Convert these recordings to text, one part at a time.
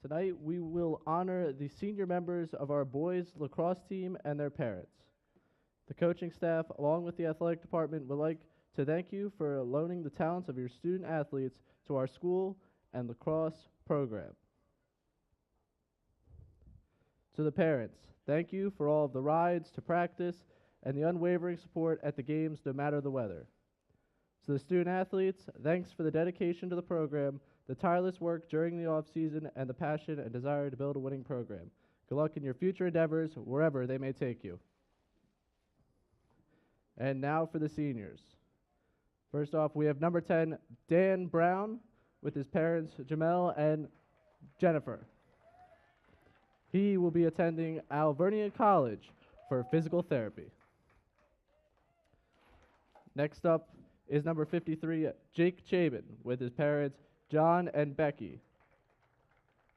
Tonight, we will honor the senior members of our boys lacrosse team and their parents. The coaching staff, along with the athletic department, would like to thank you for loaning the talents of your student athletes to our school and lacrosse program. To the parents, thank you for all of the rides to practice and the unwavering support at the games no matter the weather. To the student athletes, thanks for the dedication to the program, the tireless work during the off-season, and the passion and desire to build a winning program. Good luck in your future endeavors, wherever they may take you. And now for the seniors. First off, we have number 10, Dan Brown, with his parents, Jamel and Jennifer. He will be attending Alvernia College for physical therapy. Next up is number 53, Jake Chabin, with his parents, John and Becky.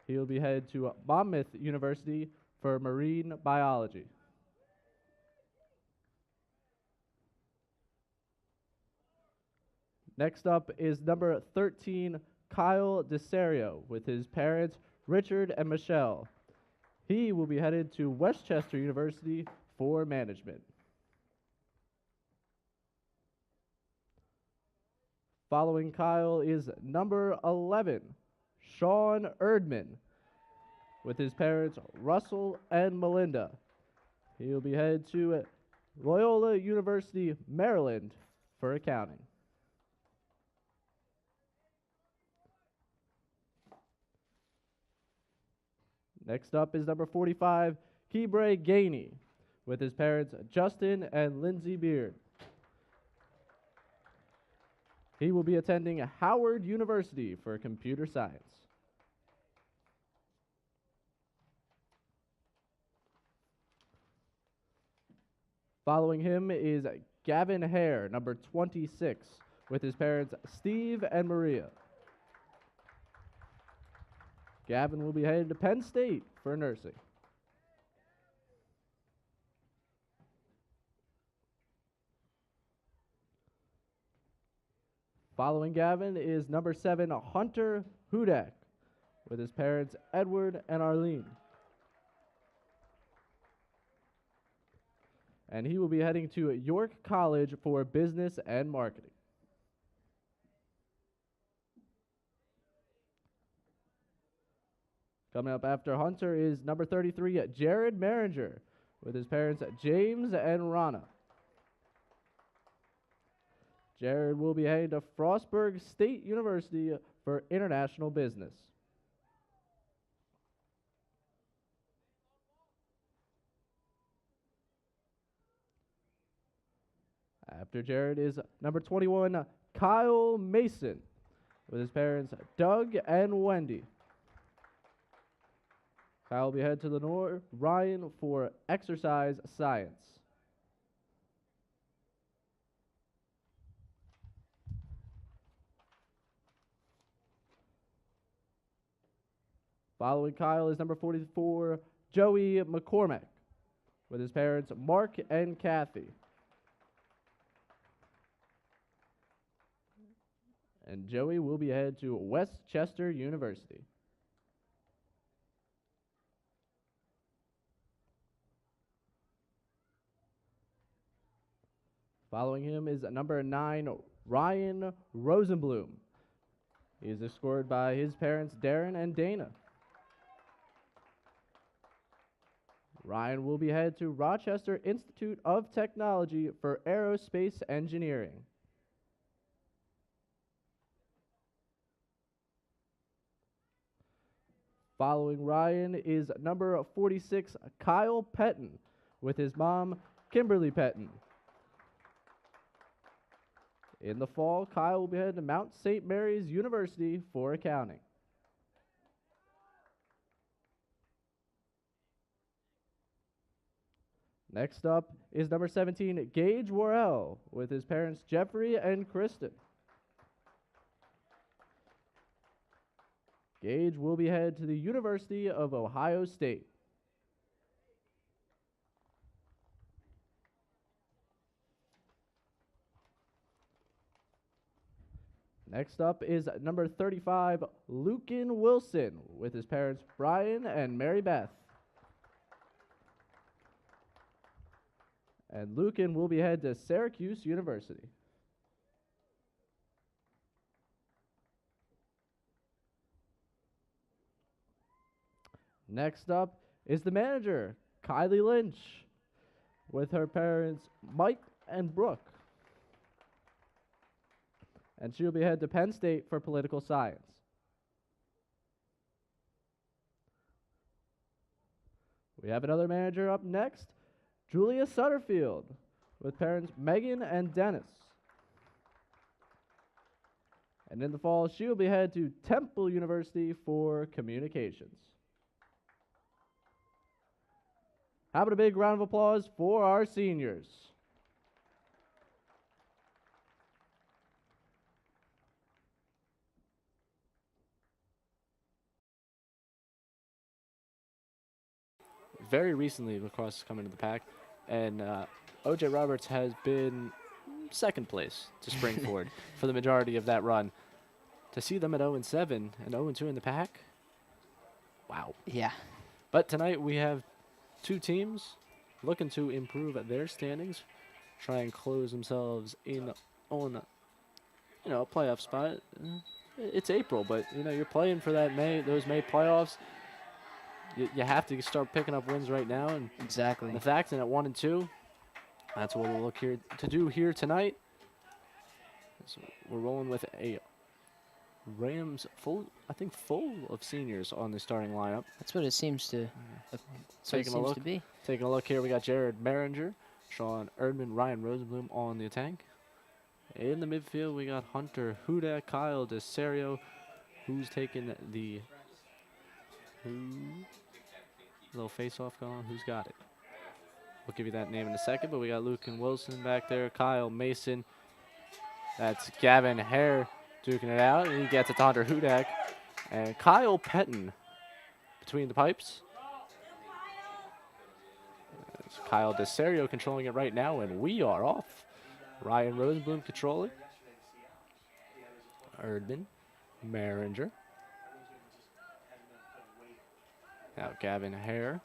He will be headed to Monmouth University for marine biology. Next up is number 13, Kyle DeSario, with his parents, Richard and Michelle. He will be headed to Westchester University for management. Following Kyle is number 11, Sean Erdman, with his parents, Russell and Melinda. He will be headed to Loyola University, Maryland for accounting. Next up is number 45, Kebre Gainey, with his parents, Justin and Lindsay Beard. He will be attending Howard University for computer science. Following him is Gavin Hare, number 26, with his parents, Steve and Maria. Gavin will be headed to Penn State for nursing. Following Gavin is number 7, Hunter Hudak, with his parents, Edward and Arlene. And he will be heading to York College for business and marketing. Coming up after Hunter is number 33, Jared Maringer, with his parents, James and Rana. Jared will be heading to Frostburg State University for international business. After Jared is number 21, Kyle Mason, with his parents, Doug and Wendy. Kyle will be headed to Lenore Ryan for exercise science. Following Kyle is number 44, Joey McCormack, with his parents, Mark and Kathy. And Joey will be headed to Westchester University. Following him is number 9, Ryan Rosenblum. He is escorted by his parents, Darren and Dana. Ryan will be headed to Rochester Institute of Technology for aerospace engineering. Following Ryan is number 46, Kyle Petton, with his mom, Kimberly Petton. In the fall, Kyle will be headed to Mount St. Mary's University for accounting. Next up is number 17, Gage Worrell, with his parents, Jeffrey and Kristen. Gage will be headed to the University of Ohio State. Next up is number 35, Lucan Wilson, with his parents Brian and Mary Beth. And Lucan will be headed to Syracuse University. Next up is the manager, Kylie Lynch, with her parents Mike and Brooke. And she'll be headed to Penn State for political science. We have another manager up next, Julia Sutterfield, with parents Megan and Dennis. And in the fall, she will be headed to Temple University for communications. How about a big round of applause for our seniors? Very recently, Lacrosse has come into the pack, and O.J. Roberts has been second place to Springford for the majority of that run. To see them at 0-7 and 0-2 in the pack, wow. Yeah. But tonight we have two teams looking to improve their standings, try and close themselves in on, a playoff spot. It's April, but you're playing for those May playoffs. You have to start picking up wins right now, and Exactly. Methacton at 1-2. That's what we'll look here to do here tonight. So we're rolling with a Rams full of seniors on the starting lineup. That's what it seems to. Be. Taking a look here, we got Jared Maringer, Sean Erdman, Ryan Rosenblum on the attack. In the midfield, we got Hunter Hudak, Kyle DeSerio, who's taking the little face-off going on. Who's got it? We'll give you that name in a second, but we got Lucan Wilson back there, Kyle Mason. That's Gavin Hare duking it out, and he gets it to Hunter Hudak. And Kyle Petton between the pipes. It's Kyle DeSerio controlling it right now, and we are off. Ryan Rosenblum controlling. Erdman, Maringer. Now Gavin Hare.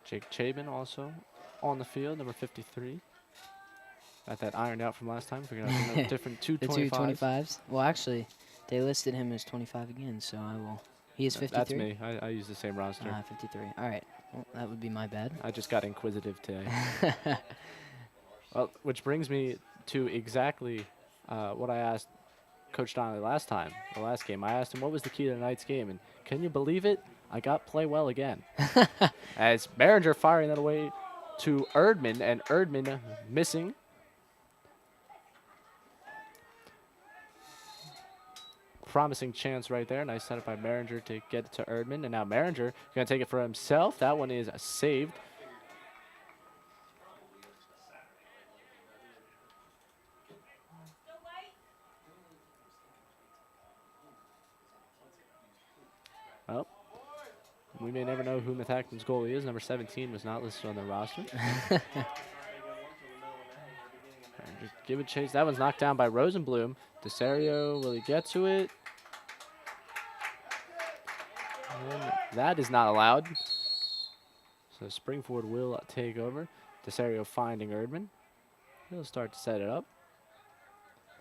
Jake Chabin also on the field, number 53. Got that ironed out from last time. Figuring out the different 225s. The 225s. Well, actually, they listed him as 25 again, so I will. He is 53? That's me. I use the same roster. 53. All right. Well, that would be my bad. I just got inquisitive today. Well, which brings me to exactly what I asked Coach Donnelly the last game. I asked him what was the key to tonight's game, and can you believe it? I got play well again. As Maringer firing that away to Erdman, and Erdman missing. Promising chance right there. Nice setup by Maringer to get it to Erdman, and now Maringer going to take it for himself. That one is saved. Well, we may never know who Methacton's goalie is. Number 17 was not listed on the roster. Just give it chase. That one's knocked down by Rosenblum. DeSerio, will he get to it? And that is not allowed. So Springford will take over. DeSerio finding Erdman. He'll start to set it up.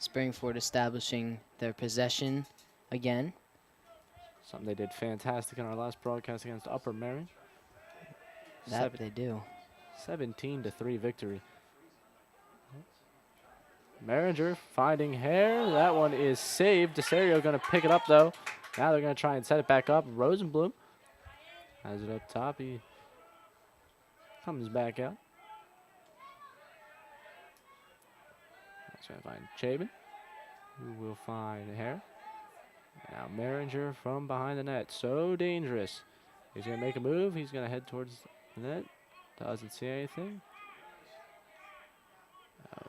Springford establishing their possession again. Something they did fantastic in our last broadcast against Upper Marion. That they do. 17-3 victory. Maringer finding Hare. That one is saved. DeSerio going to pick it up, though. Now they're going to try and set it back up. Rosenblum has it up top. He comes back out. That's going to find Chabin, who will find Hare. Now Maringer from behind the net. So dangerous. He's going to make a move. He's going to head towards the net. Doesn't see anything.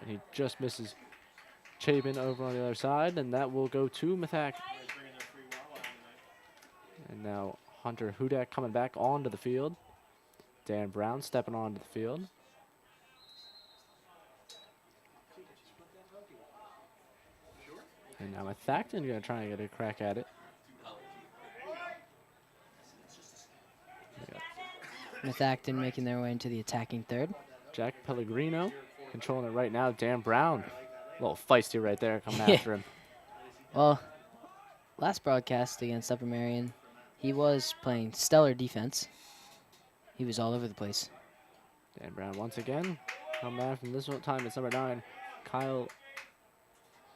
And he just misses Chabin over on the other side, and that will go to Methacton. And now Hunter Hudak coming back onto the field. Dan Brown stepping onto the field. And now Methacton going to try and get a crack at it. Methacton making their way into the attacking third. Jack Pellegrino controlling it right now. Dan Brown, a little feisty right there, coming Yeah. after him. Well, last broadcast against Upper Marion, he was playing stellar defense. He was all over the place. Dan Brown once again. Come back from this one time. It's number 9, Kyle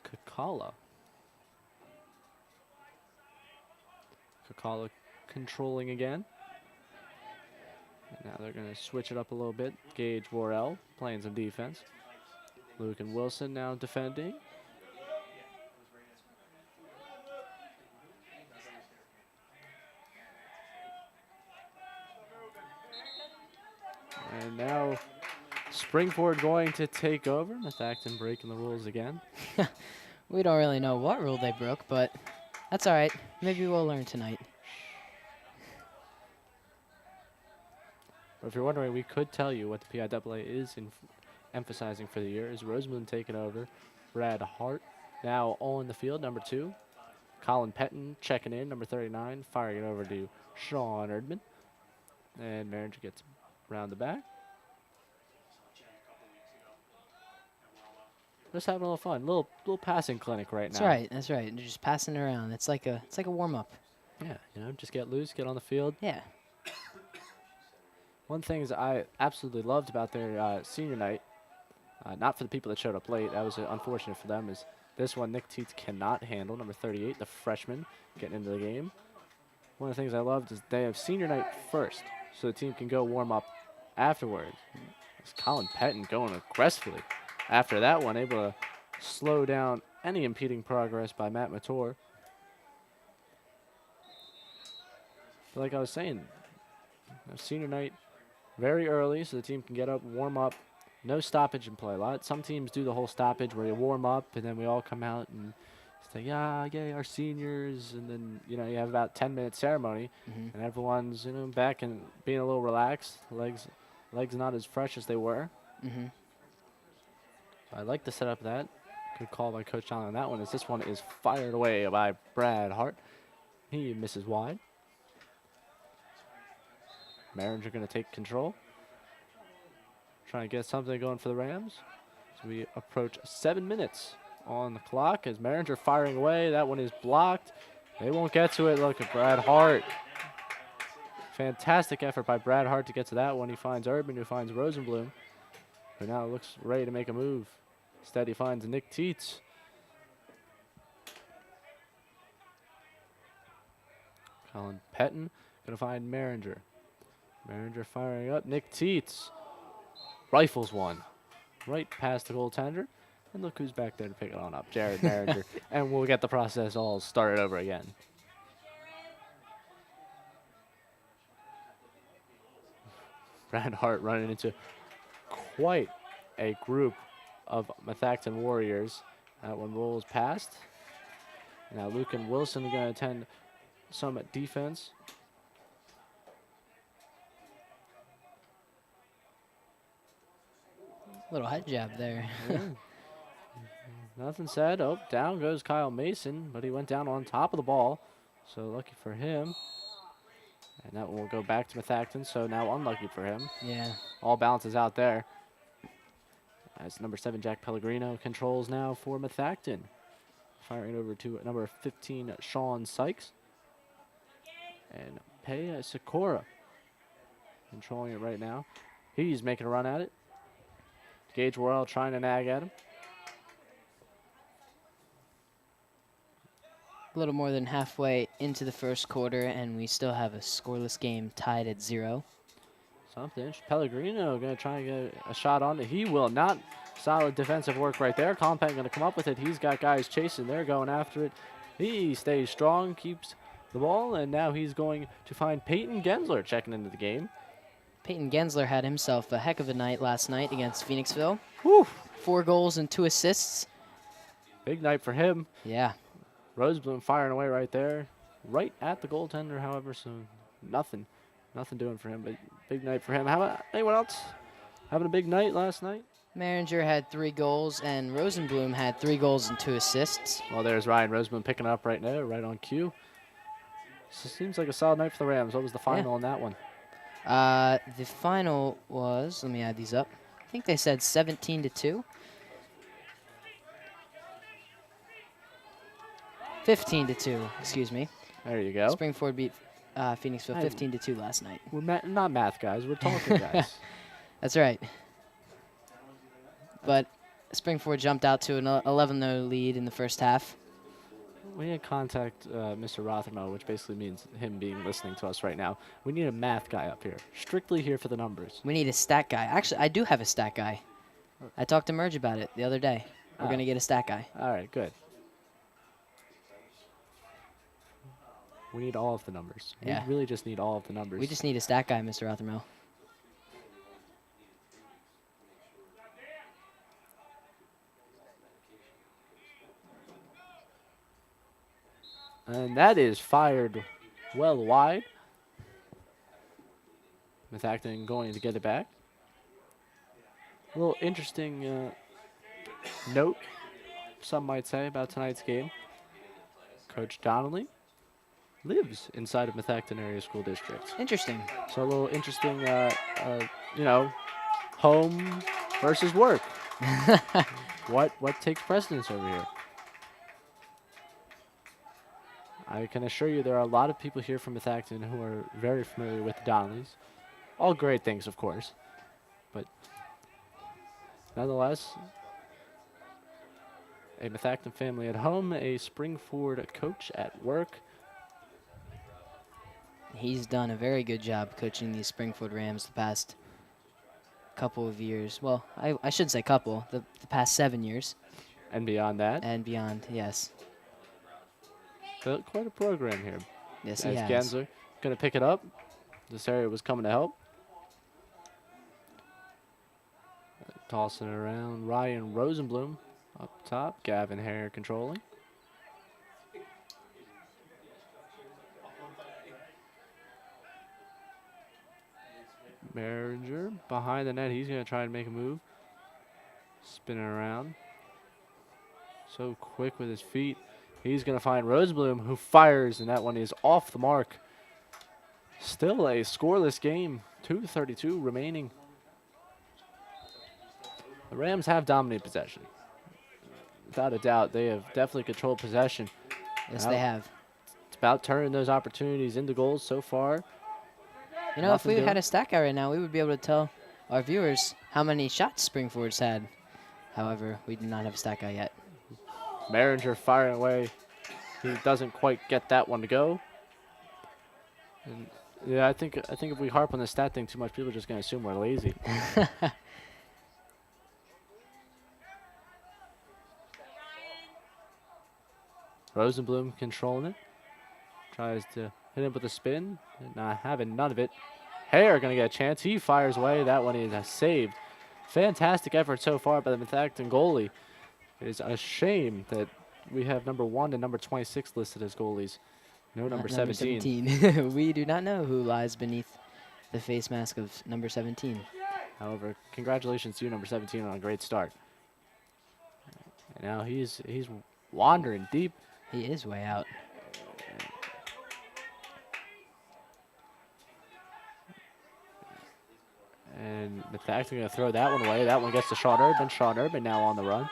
Kakala. Kakala controlling again. And now they're going to switch it up a little bit. Gage Worrell playing some defense. Luke and Wilson now defending. And now Springford going to take over. Methacton breaking the rules again. We don't really know what rule they broke, but that's all right. Maybe we'll learn tonight. But if you're wondering, we could tell you what the PIAA is emphasizing for the year. Is Rosamond taking over. Brad Hart now on the field, number 2. Colin Petton checking in, number 39, firing it over to Sean Erdman. And Maringer gets around the back. Just having a little fun, little passing clinic right now. That's right. That's right. They're just passing it around. It's like a warm up. Yeah, just get loose, get on the field. Yeah. One thing I absolutely loved about their senior night, not for the people that showed up late, that was unfortunate for them, is this one Nick Teets cannot handle, number 38, the freshman, getting into the game. One of the things I loved is they have senior night first, so the team can go warm up afterwards. It's Colin Petton going aggressively. After that one, able to slow down any impeding progress by Matt Mator. But like I was saying, senior night very early so the team can get up, warm up, no stoppage in play. Some teams do the whole stoppage where you warm up and then we all come out and say, yeah, yay, our seniors. And then, you have about 10-minute ceremony and everyone's, back and being a little relaxed. Legs not as fresh as they were. I like the setup of that. Good call by Coach John on that one, as this one is fired away by Brad Hart. He misses wide. Maringer going to take control. Trying to get something going for the Rams. So we approach 7 minutes on the clock as Maringer firing away. That one is blocked. They won't get to it. Look at Brad Hart. Fantastic effort by Brad Hart to get to that one. He finds Urban, who finds Rosenblum, who now looks ready to make a move. Instead, he finds Nick Teets. Colin Petton going to find Maringer. Maringer firing up. Nick Teets rifles one right past the goaltender. And look who's back there to pick it on up. Jared Maringer. And we'll get the process all started over again. Brad Hart running into quite a group of Methacton Warriors. That one rolls past. Now Luke and Wilson are going to attend some defense. Little head jab there. Yeah. Nothing said. Oh, down goes Kyle Mason, but he went down on top of the ball. So lucky for him. And that one will go back to Methacton, so now unlucky for him. Yeah. All balances out there. As number 7, Jack Pellegrino, controls now for Methacton. Firing over to number 15, Sean Sykes. And Pei Sakura controlling it right now. He's making a run at it. Gage Worrell trying to nag at him. A little more than halfway into the first quarter, and we still have a scoreless game tied at 0. Something. Pellegrino going to try and get a shot on it. He will not. Solid defensive work right there. Compact going to come up with it. He's got guys chasing. They're going after it. He stays strong, keeps the ball, and now he's going to find Peyton Gensler checking into the game. Peyton Gensler had himself a heck of a night last night against Phoenixville. Whew. 4 goals and 2 assists. Big night for him. Yeah. Roseblum firing away right there. Right at the goaltender, however, so nothing doing for him, but big night for him. How about anyone else having a big night last night? Maringer had 3 goals, and Rosenblum had 3 goals and 2 assists. Well, there's Ryan Roseman picking up right now, right on cue. So seems like a solid night for the Rams. What was the final in that one? The final was, let me add these up. I think they said 17-2. 15-2, excuse me. There you go. Springford beat Phoenixville 15-2 last night. We're not math guys. We're talking guys. That's right. But Springford jumped out to an 11-0 lead in the first half. We need to contact Mr. Rothermo, which basically means him being listening to us right now. We need a math guy up here, strictly here for the numbers. We need a stat guy. Actually, I do have a stat guy. I talked to Merge about it the other day. We're going to get a stat guy. All right, good. We need all of the numbers. Yeah. We really just need all of the numbers. We just need a stat guy, Mr. Rothermo. And that is fired well wide. Methacton going to get it back. A little interesting note, some might say, about tonight's game. Coach Donnelly lives inside of Methacton Area School District. Interesting. So a little interesting, home versus work. What takes precedence over here? I can assure you there are a lot of people here from Methacton who are very familiar with the Donnellys. All great things, of course. But nonetheless, a Methacton family at home, a Springford coach at work. He's done a very good job coaching these Springford Rams the past couple of years. Well, I shouldn't say couple, the past 7 years. And beyond that. And beyond, yes. Built quite a program here. Yes, he has. Gensler going to pick it up. This area was coming to help. Tossing it around. Ryan Rosenblum up top. Gavin Hare controlling. Maringer behind the net. He's going to try and make a move. Spinning around. So quick with his feet. He's going to find Rosenblum, who fires, and that one is off the mark. Still a scoreless game. 2:32 remaining. The Rams have dominated possession. Without a doubt, they have definitely controlled possession. Yes, they have. It's about turning those opportunities into goals so far. You know, if we had a stat guy right now, we would be able to tell our viewers how many shots Springford's had. However, we do not have a stat guy yet. Maringer firing away. He doesn't quite get that one to go. And yeah, I think if we harp on the stat thing too much, people are just going to assume we're lazy. Rosenblum controlling it. Tries to hit him with a spin. Not having none of it. Hare going to get a chance. He fires away. That one is saved. Fantastic effort so far by the Methacton goalie. It is a shame that we have number 1 and number 26 listed as goalies. No number 17. We do not know who lies beneath the face mask of number 17. However, congratulations to you, number 17, on a great start. And now he's wandering deep. He is way out. And Methacton going to throw that one away. That one gets to Sean Urban. Sean Urban now on the run.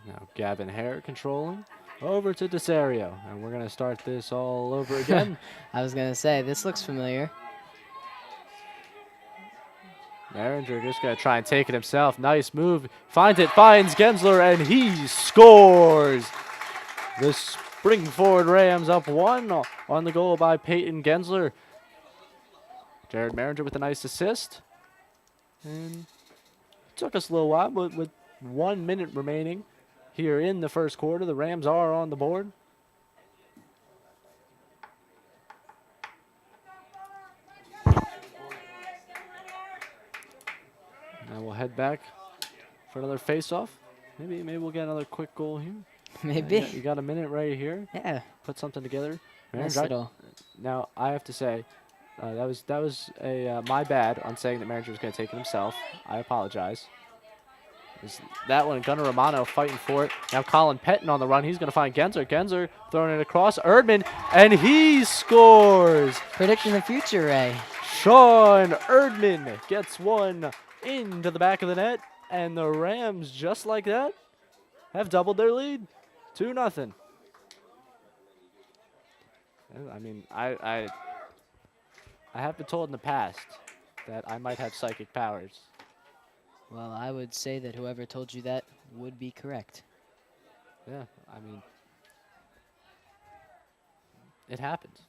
Now Gavin Hare controlling. Over to Desario. And we're going to start this all over again. I was going to say, this looks familiar. Maringer just going to try and take it himself. Nice move. Finds it, finds Gensler, and he scores. The Springford Rams up 1 on the goal by Peyton Gensler. Jared Maringer with a nice assist. And it took us a little while, but with 1 minute remaining here in the first quarter, the Rams are on the board. Now we'll head back for another face-off. Maybe we'll get another quick goal here. Maybe. You got a minute right here. Yeah. Put something together. Nice Maringer, little Now, I have to say, that was a my bad on saying that Maringer was going to take it himself. I apologize. That one, Gunnar Romano fighting for it. Now Colin Pettin on the run. He's going to find Genzer. Genzer throwing it across. Erdman, and he scores. Predicting the future, Ray. Sean Erdman gets one into the back of the net, and the Rams, just like that, have doubled their lead, 2-0. I mean, I have been told in the past that I might have psychic powers. Well, I would say that whoever told you that would be correct. Yeah, I mean, it happens.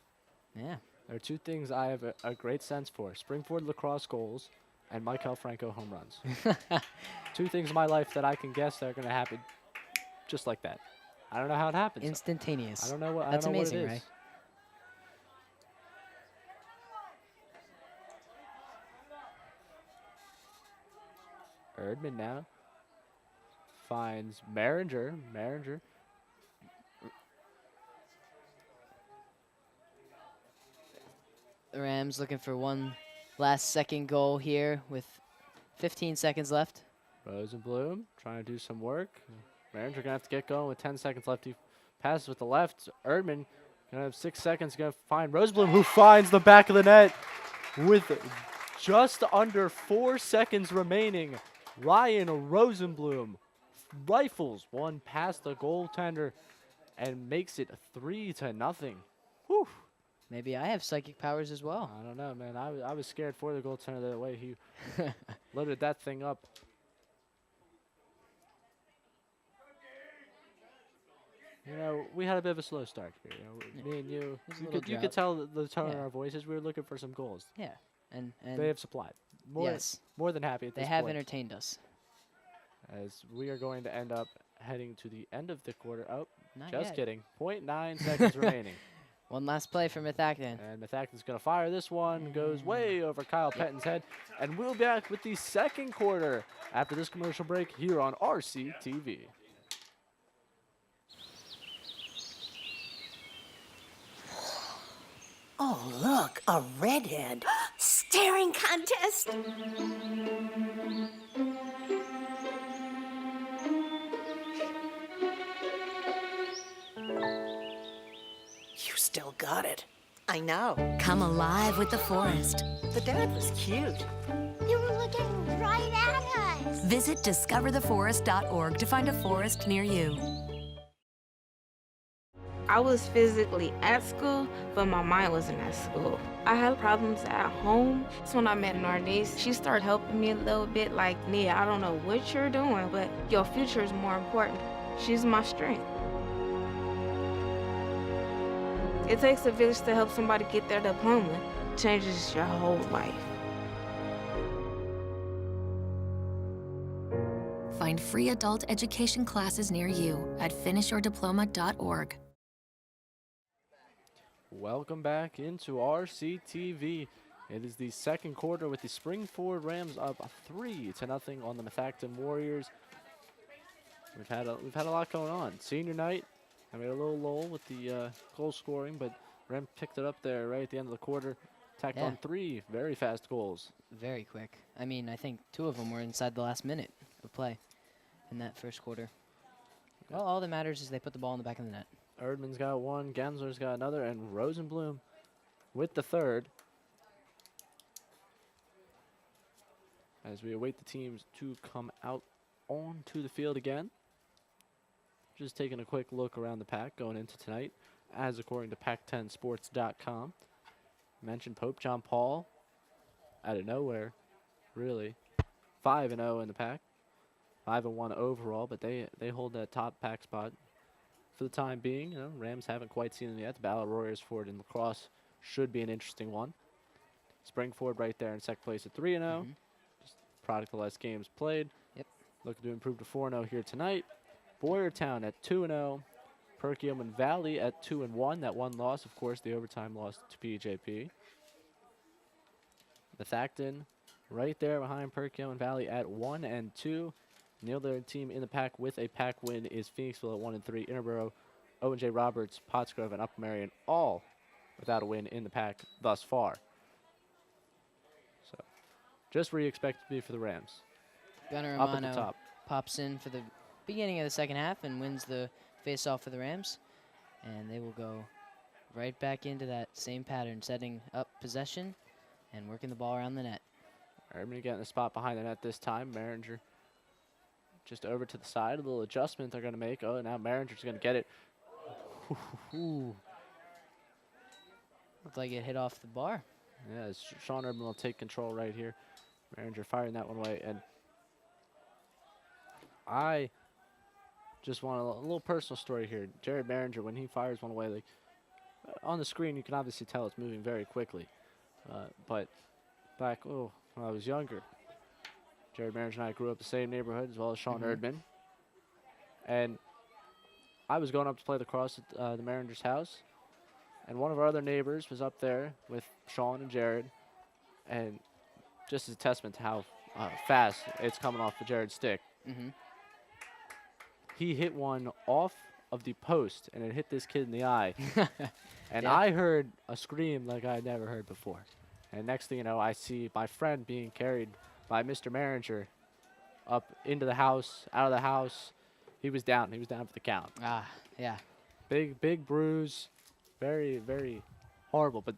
Yeah. There are two things I have a great sense for: Springford lacrosse goals and Michael Franco home runs. Two things in my life that I can guess that are going to happen just like that. I don't know how it happens. Instantaneous. I don't know what. That's I don't know amazing, what it is. Ray. Erdman now finds Maringer. Maringer. The Rams looking for one last second goal here with 15 seconds left. Rosenblum trying to do some work. Maringer going to have to get going with 10 seconds left. He passes with the left. Erdman going to have 6 seconds. Going to find Rosenblum, who finds the back of the net with just under 4 seconds remaining. Ryan Rosenblum rifles one past the goaltender and makes it 3-0. Whew. Maybe I have psychic powers as well. I don't know, man. I was scared for the goaltender the way he loaded that thing up. You know, we had a bit of a slow start here. You know, me and you, There's a you little could drought. tell the tone in Yeah. our voices. We were looking for some goals. Yeah. And They have supplied. yes, More than happy at they this have point. entertained us. As we are going to end up heading to the end of the quarter. Oh, Not just yet. kidding. 0.9 seconds remaining. One last play for Methacton. And Methacton's going to fire this one. Goes way over Kyle Pettin's head. And we'll be back with the second quarter after this commercial break here on RCTV. Oh, look, a redhead. Staring contest. You still got it. I know. Come alive with the forest. The dad was cute. You were looking right at us. Visit discovertheforest.org to find a forest near you. I was physically at school, but my mind wasn't at school. I had problems at home. That's when I met Narnese. She started helping me a little bit, like, Nia, I don't know what you're doing, but your future is more important. She's my strength. It takes a village to help somebody get their diploma. Changes your whole life. Find free adult education classes near you at finishyourdiploma.org. Welcome back into RCTV. It is the second quarter with the Springford Rams up 3-0 on the Methacton Warriors. We've had a lot going on. Senior night, and we had a little lull with the goal scoring, but Rams picked it up there right at the end of the quarter. Tacked on 3 very fast goals. Very quick. I mean, I think 2 of them were inside the last minute of play in that first quarter. Well, all that matters is they put the ball in the back of the net. Erdman's got one, Gensler's got another, and Rosenblum with the third. As we await the teams to come out onto the field again. Just taking a quick look around the pack going into tonight, as according to Pac10sports.com. Mentioned Pope John Paul out of nowhere, really. 5-0 in the pack. 5-1 overall, but they hold that top pack spot for the time being. You know, Rams haven't quite seen them yet. The Battle of Warriors Ford and Lacrosse should be an interesting one. Springford right there in second place at 3-0. Just product of less games played. Yep. Looking to improve to 4-0 here tonight. Boyertown at 2-0. Perkiomen Valley at 2-1. That one loss, of course, the overtime loss to PJP. Methacton right there behind Perkiomen Valley at 1-2. The other team in the pack with a pack win is Phoenixville at 1-3. Interborough, Owen J. Roberts, Pottsgrove, and Upper Marion all without a win in the pack thus far. So, just where you expect to be for the Rams. Gunnar Up at the Romano top. pops in for the beginning of the second half and wins the face-off for the Rams. And they will go right back into that same pattern, setting up possession and working the ball around the net. Erdman getting the spot behind the net this time. Maringer just over to the side. A little adjustment they're going to make. Oh, now Maringer's going to get it. Ooh. Looked like it hit off the bar. Yeah, Sean Erdman will take control right here. Maringer firing that one away. And I just want a little personal story here. Jared Maringer, when he fires one away, like on the screen, you can obviously tell it's moving very quickly. But back, when I was younger, Jared Maringer and I grew up the same neighborhood as well as Sean Erdman. And I was going up to play lacrosse at the Maringer's house. And one of our other neighbors was up there with Sean and Jared. And just as a testament to how fast it's coming off the Jared stick, he hit one off of the post, and it hit this kid in the eye. And Yeah. I heard a scream like I had never heard before. And next thing you know, I see my friend being carried by Mr. Maringer up into the house, out of the house. He was down. He was down for the count. Ah, yeah. Big bruise. Very, very horrible, but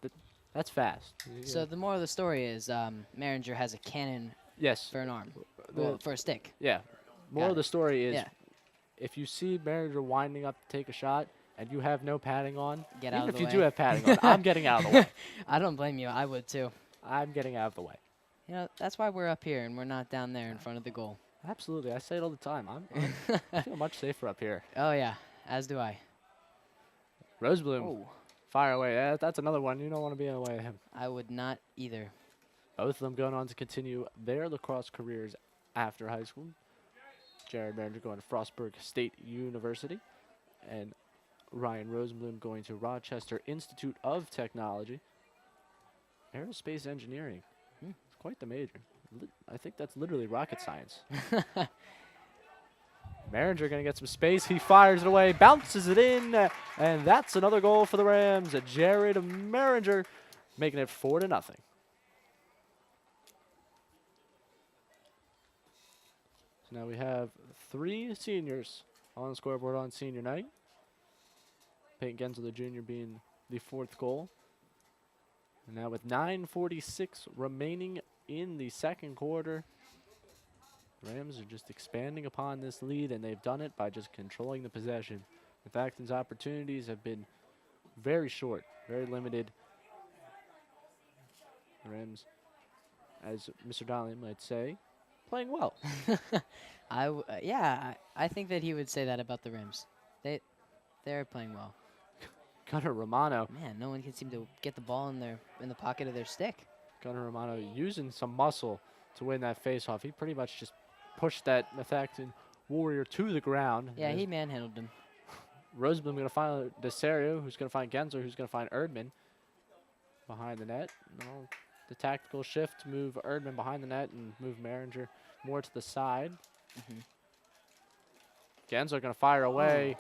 that's fast. So the moral of the story is Maringer has a cannon Yes. for an arm, well, for a stick. Yeah. Moral of the story is Yeah. if you see Maringer winding up to take a shot and you have no padding on, Get out even of if the you way. do have padding on, I'm getting out of the way. I don't blame you. I would too. I'm getting out of the way. You know, that's why we're up here and we're not down there in front of the goal. Absolutely. I say it all the time. I feel much safer up here. Oh, yeah. As do I. Rosebloom, Oh, fire away. That's another one. You don't want to be in the way of him. I would not either. Both of them going on to continue their lacrosse careers after high school. Jared Maringer going to Frostburg State University. And Ryan Rosenblum going to Rochester Institute of Technology. Aerospace engineering. It's quite the major. I think that's literally rocket science. Maringer going to get some space. He fires it away, bounces it in, and that's another goal for the Rams. Jared Maringer making it 4-0. So now we have 3 seniors on the scoreboard on senior night. Peyton Gensel, the junior, being the 4th goal. And now with 9:46 remaining in the second quarter, Rams are just expanding upon this lead, and they've done it by just controlling the possession. Methacton's opportunities have been very short, very limited. The Rams, as Mr. Donnelly might say, playing well. I think that he would say that about the Rams. They're playing well. Gunnar Romano. Man, no one can seem to get the ball in the pocket of their stick. Gunnar Romano using some muscle to win that faceoff. He pretty much just pushed that Methacton warrior to the ground. Yeah, And he manhandled him. Rosenblum going to find Desario, who's going to find Gensler, who's going to find Erdman behind the net. No, the tactical shift to move Erdman behind the net and move Maringer more to the side. Gensler going to fire away.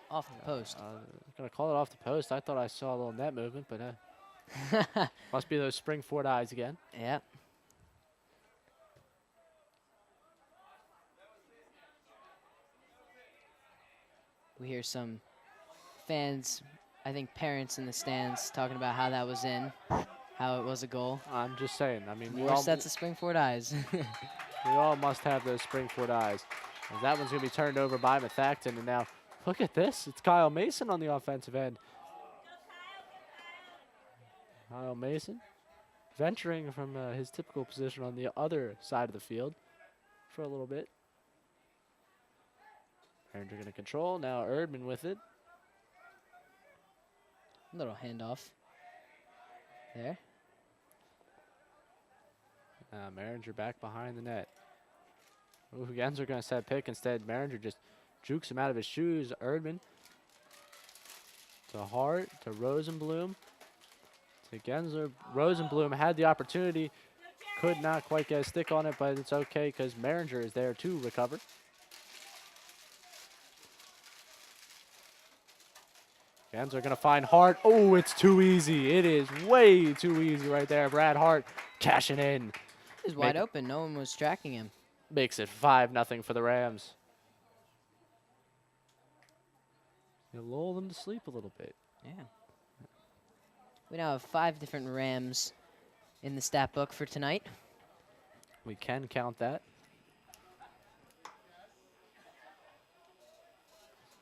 Off the post. Going to call it off the post. I thought I saw a little net movement, but must be those Spring-Ford eyes again. Yeah. We hear some fans, I think parents in the stands, talking about how that was in, how it was a goal. I'm just saying. I mean, More sets of Springford eyes. we all must have those Spring-Ford eyes. As that one's going to be turned over by Methacton, and now look at this. It's Kyle Mason on the offensive end. Kyle Mason venturing from his typical position on the other side of the field for a little bit. Ranger going to control. Now Erdman with it. Little handoff. There. Maringer back behind the net. Ooh, Gensler going to set pick instead. Maringer just jukes him out of his shoes. Erdman to Hart, to Rosenblum, to Gensler. Rosenblum had the opportunity. Could not quite get a stick on it, but it's okay because Maringer is there to recover. Gensler going to find Hart. Oh, it's too easy. It is way too easy right there. Brad Hart cashing in. He was wide open. No one was tracking him. Makes it 5-0 for the Rams. You lull them to sleep a little bit. Yeah. We now have 5 different Rams in the stat book for tonight. We can count that.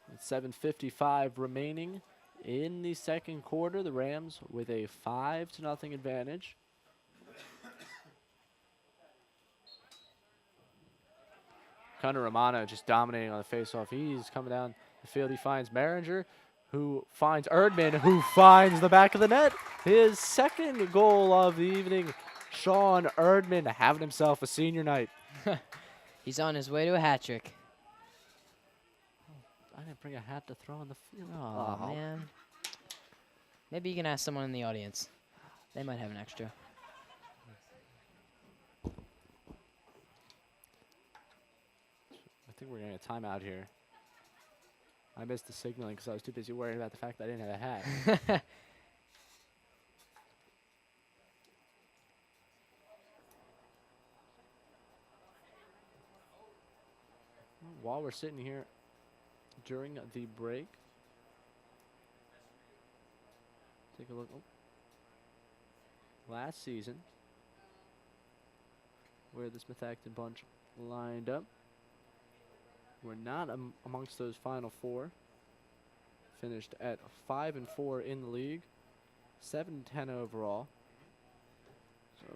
With 7:55 remaining in the second quarter, the Rams with a 5-0 advantage. Connor Romano just dominating on the faceoff. He's coming down the field. He finds Maringer, who finds Erdman, who finds the back of the net. His second goal of the evening. Sean Erdman having himself a senior night. He's on his way to a hat trick. I didn't bring a hat to throw in the field. Oh, man. Maybe you can ask someone in the audience. They might have an extra. I think we're getting a timeout here. I missed the signaling because I was too busy worried about the fact that I didn't have a hat. While we're sitting here during the break, take a look. Oh. Last season, where this Methacton bunch lined up. We're not amongst those final 4. Finished at 5-4 in the league, 7-10 overall. So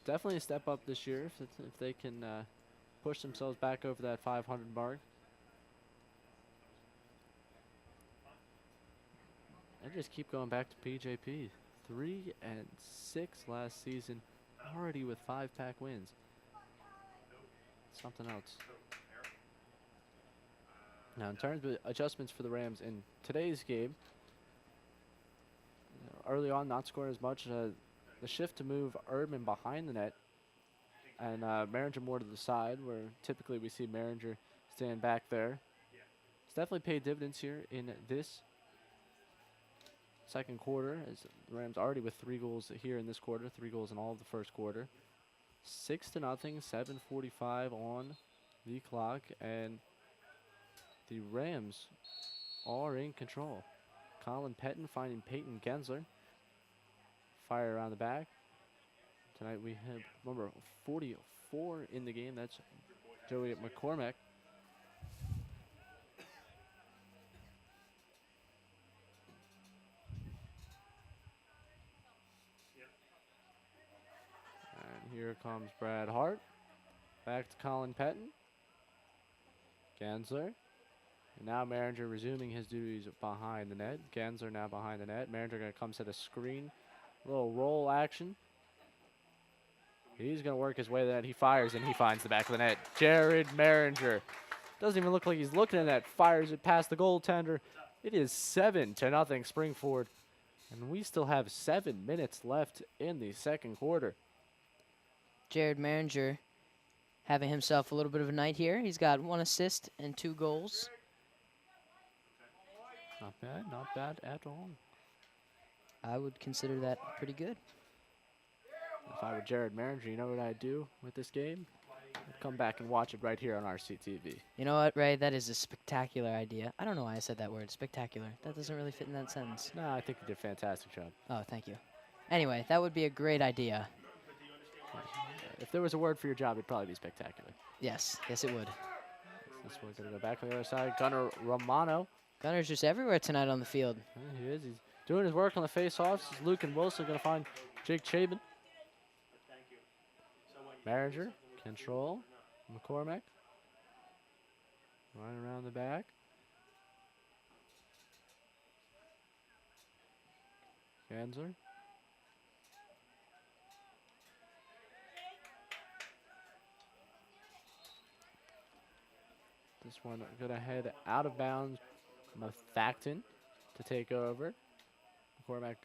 definitely a step up this year if they can push themselves back over that 500 mark. And just keep going back to PJP. 3-6 last season, already with 5-pack wins. Something else. Now, in terms of adjustments for the Rams in today's game, early on not scoring as much, the shift to move Erdman behind the net and Maringer more to the side, where typically we see Maringer stand back there. It's definitely paid dividends here in this second quarter, as the Rams already with 3 goals here in this quarter, 3 goals in all of the first quarter. 6-0, 7:45 on the clock, and the Rams are in control. Colin Pettin finding Peyton Gensler. Fire around the back. Tonight we have number 44 in the game. That's Joey McCormack. And here comes Brad Hart. Back to Colin Pettin. Gensler. And now Maringer resuming his duties behind the net. Gensler now behind the net. Maringer going to come set a screen. A little roll action. He's going to work his way to that. He fires and he finds the back of the net. Jared Maringer. Doesn't even look like he's looking at that. Fires it past the goaltender. It is 7-0 Springford. And we still have 7 minutes left in the second quarter. Jared Maringer having himself a little bit of a night here. He's got 1 assist and 2 goals. Not bad at all. I would consider that pretty good. If I were Jared Maringer, you know what I'd do with this game? I'd come back and watch it right here on RCTV. You know what, Ray? That is a spectacular idea. I don't know why I said that word, spectacular. That doesn't really fit in that sentence. No, I think you did a fantastic job. Oh, thank you. Anyway, that would be a great idea. If there was a word for your job, it'd probably be spectacular. Yes, yes it would. This one's going to go back on the other side. Gunnar Romano. Gunner's just everywhere tonight on the field. Yeah, he is. He's doing his work on the face-offs. Luke and Wilson going to find Jake Chabin. Maringer, control. McCormack. Running around the back. Gensler. This one going to head out of bounds. Methacton to take over. McCormack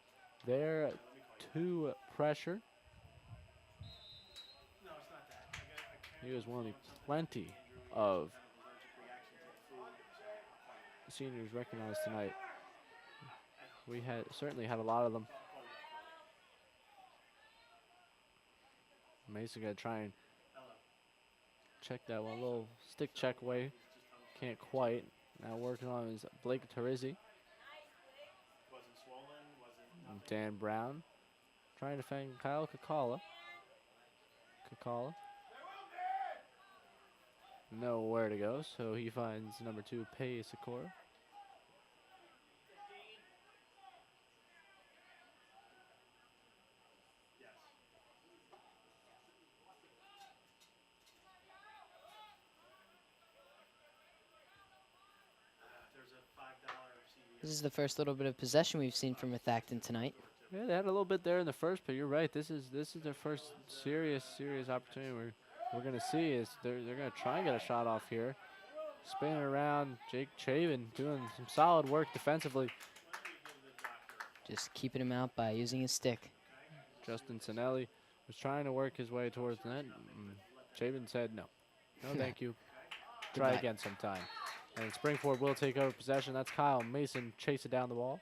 there to pressure. He was one of plenty of seniors recognized tonight. We had certainly had a lot of them. Mason gonna try and check that one, little stick check away. Can't quite. Now working on is Blake Terizzi. And Dan Brown trying to find Kyle Kakala. Nowhere to go, so he finds number 2, Pei Sakura. This is the first little bit of possession we've seen from Methacton tonight. Yeah, they had a little bit there in the first, but you're right. This is their first serious opportunity we're gonna see. Is they're gonna try and get a shot off here. Spinning around, Jake Chavin doing some solid work defensively. Just keeping him out by using his stick. Justin Sinelli was trying to work his way towards the net. Chavin said no, thank you. Try Goodbye. again sometime. And Springford will take over possession. That's Kyle Mason chasing down the ball.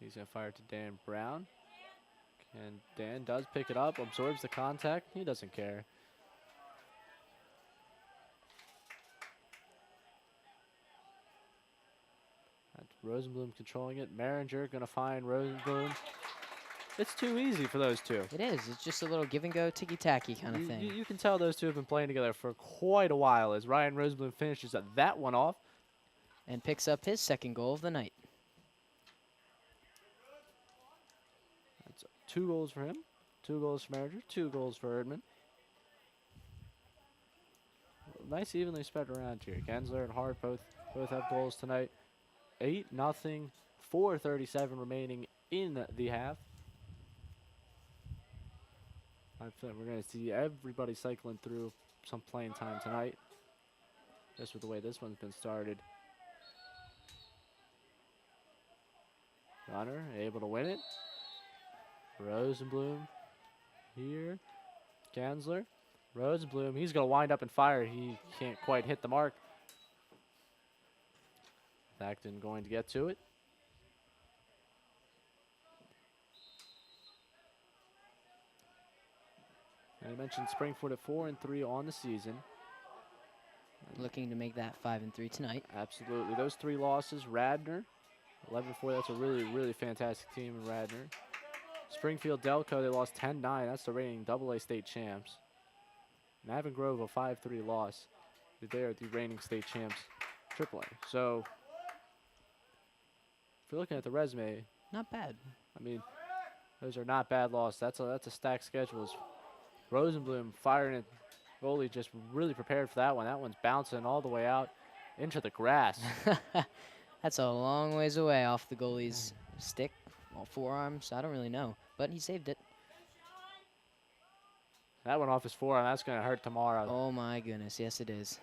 He's going to fire to Dan Brown. And Dan does pick it up, absorbs the contact. He doesn't care. That's Rosenblum controlling it. Maringer going to find Rosenblum. It's too easy for those two. It is. It's just a little give and go, ticky-tacky kind of thing. You can tell those two have been playing together for quite a while as Ryan Rosenblum finishes that one off. And picks up his second goal of the night. That's 2 goals for him, 2 goals for Maringer, 2 goals for Erdman. Nice evenly spread around here. Gensler and Hart both have goals tonight. 8-0, 4:37 remaining in the half. I feel like we're going to see everybody cycling through some playing time tonight. Just with the way this one's been started. Runner able to win it. Rosenblum here. Gansler. Rosenblum, he's going to wind up and fire. He can't quite hit the mark. Methacton going to get to it. I mentioned Springford at 4-3 on the season. Looking to make that 5-3 tonight. Absolutely. Those 3 losses, Radnor, 11-4. That's a really fantastic team in Radnor. Springfield Delco, they lost 10-9. That's the reigning AA state champs. Navin Grove, a 5-3 loss. They are the reigning state champs, AAA. So, if you're looking at the resume, Not bad. I mean, those are not bad losses. That's a stacked schedule. Rosenblum firing it. Goalie just really prepared for that one. That one's bouncing all the way out into the grass. That's a long ways away off the goalie's stick or forearms. I don't really know, but he saved it. That one off his forearm. That's going to hurt tomorrow. Oh my goodness, yes it is.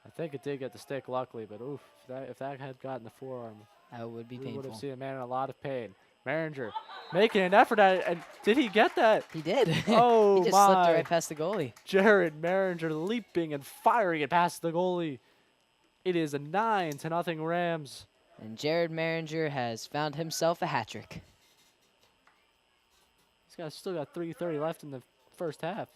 I think it did get the stick, luckily, but oof, if that had gotten the forearm, That would be we would painful. have seen a man in a lot of pain. Maringer making an effort at it, and did he get that? He did. Oh, he just slipped my. it right past the goalie. Jared Maringer leaping and firing it past the goalie. It is a 9-0 Rams. And Jared Maringer has found himself a hat trick. He's still got 3:30 left in the first half.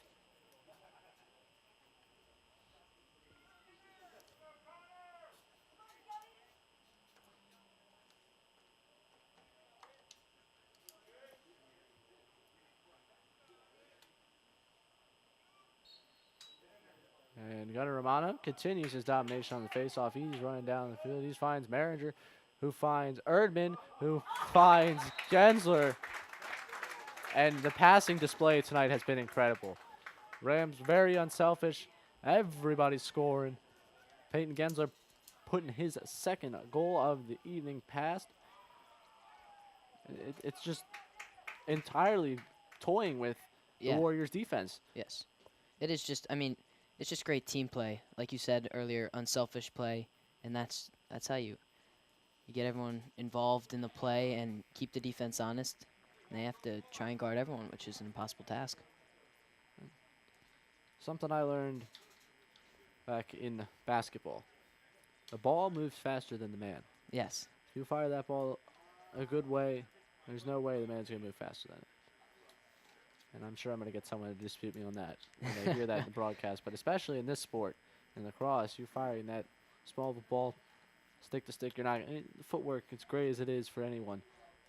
And Gunnar Romano continues his domination on the faceoff. He's running down the field. He finds Maringer, who finds Erdman, who finds Gensler. And the passing display tonight has been incredible. Rams very unselfish. Everybody's scoring. Peyton Gensler putting his second goal of the evening past. It's just entirely toying with the Warriors' defense. Yes. It is just, I mean, it's just great team play. Like you said earlier, unselfish play. And that's how you get everyone involved in the play and keep the defense honest. And they have to try and guard everyone, which is an impossible task. something I learned back in basketball. The ball moves faster than the man. Yes. If you fire that ball a good way, there's no way the man's going to move faster than it. And I'm sure I'm going to get someone to dispute me on that when they hear that in the broadcast. But especially in this sport, in lacrosse, you're firing that small of a ball, stick to stick. You're not the footwork, as great as it is for anyone,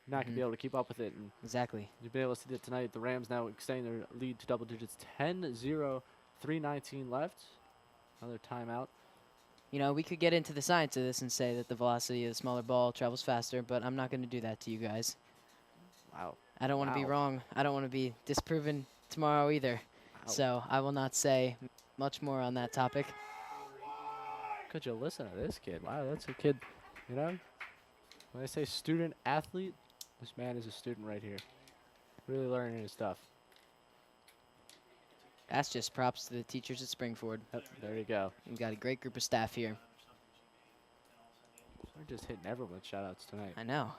you're not going to be able to keep up with it. And Exactly. you've been able to see it tonight. The Rams now extending their lead to double digits. 10-0, 3:19 left. Another timeout. You know, we could get into the science of this and say that the velocity of the smaller ball travels faster, but I'm not going to do that to you guys. Wow. I don't want to be Wow. wrong. I don't want to be disproven tomorrow either. Wow. So I will not say much more on that topic. Could you listen to this kid? Wow, that's a kid, you know? When I say student athlete, this man is a student right here. Really learning his stuff. That's just props to the teachers at Springford. Yep, there you go. We've got a great group of staff here. We're just hitting everyone with shout-outs tonight. I know.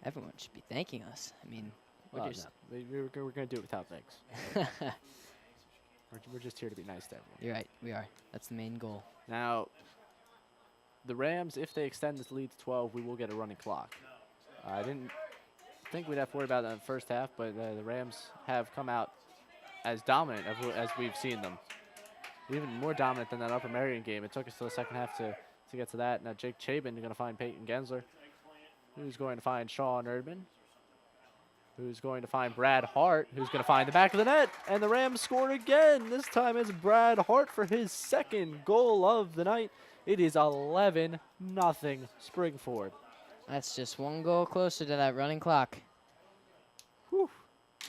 Everyone should be thanking us. I mean, Well, we're just no, we're going to do it without thanks. We're just here to be nice to everyone. You're right. We are. That's the main goal. Now, the Rams, if they extend this lead to 12, we will get a running clock. I didn't think we'd have to worry about that in the first half, but the Rams have come out as dominant as we've seen them. Even more dominant than that Upper Marion game. It took us to the second half to get to that. Now Jake Chabin is going to find Peyton Gensler, who's going to find Sean Erdman, who's going to find Brad Hart, who's going to find the back of the net, and the Rams score again. This time it's Brad Hart for his second goal of the night. It is 11-0 Springford. That's just one goal closer to that running clock. Whew.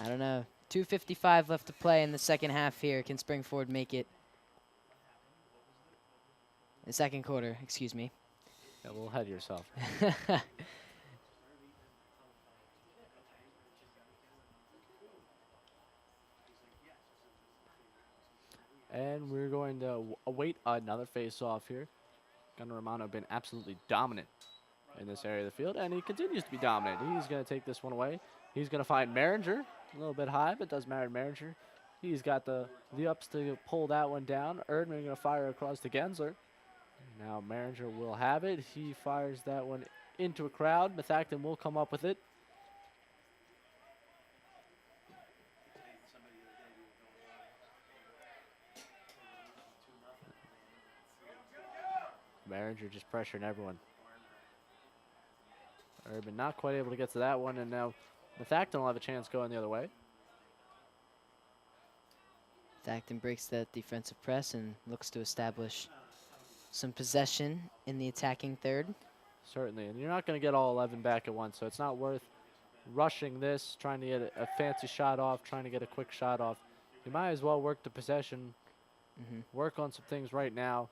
I don't know. 2:55 left to play in the second half here. Can Springford make it? The second quarter, excuse me. Yeah, well, head yourself. And we're going to await another face-off here. Gunnar Romano been absolutely dominant in this area of the field, and he continues to be dominant. He's going to take this one away. He's going to find Maringer. A little bit high, but doesn't matter to Maringer. He's got the ups to pull that one down. Erdman going to fire across to Gensler. Now Maringer will have it. He fires that one into a crowd. Methacton will come up with it. Maringer just pressuring everyone. Erdman not quite able to get to that one, and now Methacton will have a chance going the other way. Methacton breaks that defensive press and looks to establish some possession in the attacking third. Certainly, and you're not going to get all 11 back at once, so it's not worth rushing this, trying to get a fancy shot off, trying to get a quick shot off. You might as well work the possession, work on some things right now,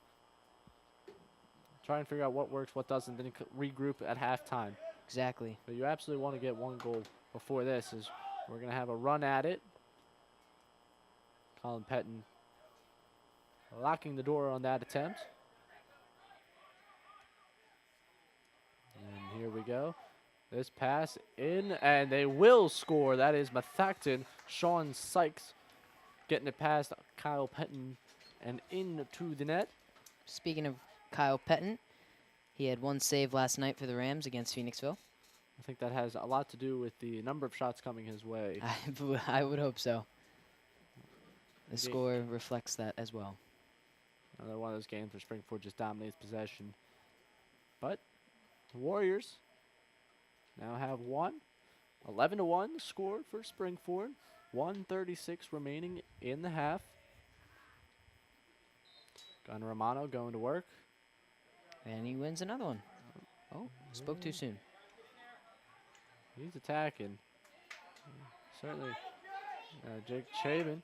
try and figure out what works, what doesn't, then regroup at halftime. Exactly. But you absolutely want to get one goal before this, as we're going to have a run at it. Colin Petton locking the door on that attempt. And here we go. This pass in, and they will score. That is Methacton. Sean Sykes getting it past Kyle Petton and into the net. Speaking of Kyle Petton, he had one save last night for the Rams against Phoenixville. I think that has a lot to do with the number of shots coming his way. I would hope so. The score reflects that as well. Another one of those games where Springford just dominates possession. But the Warriors now have won. 11-1 score for Springford. 1:36 remaining in the half. Gunnar Romano going to work. And he wins another one. Oh, spoke too soon. He's attacking. Certainly. Jake Chabin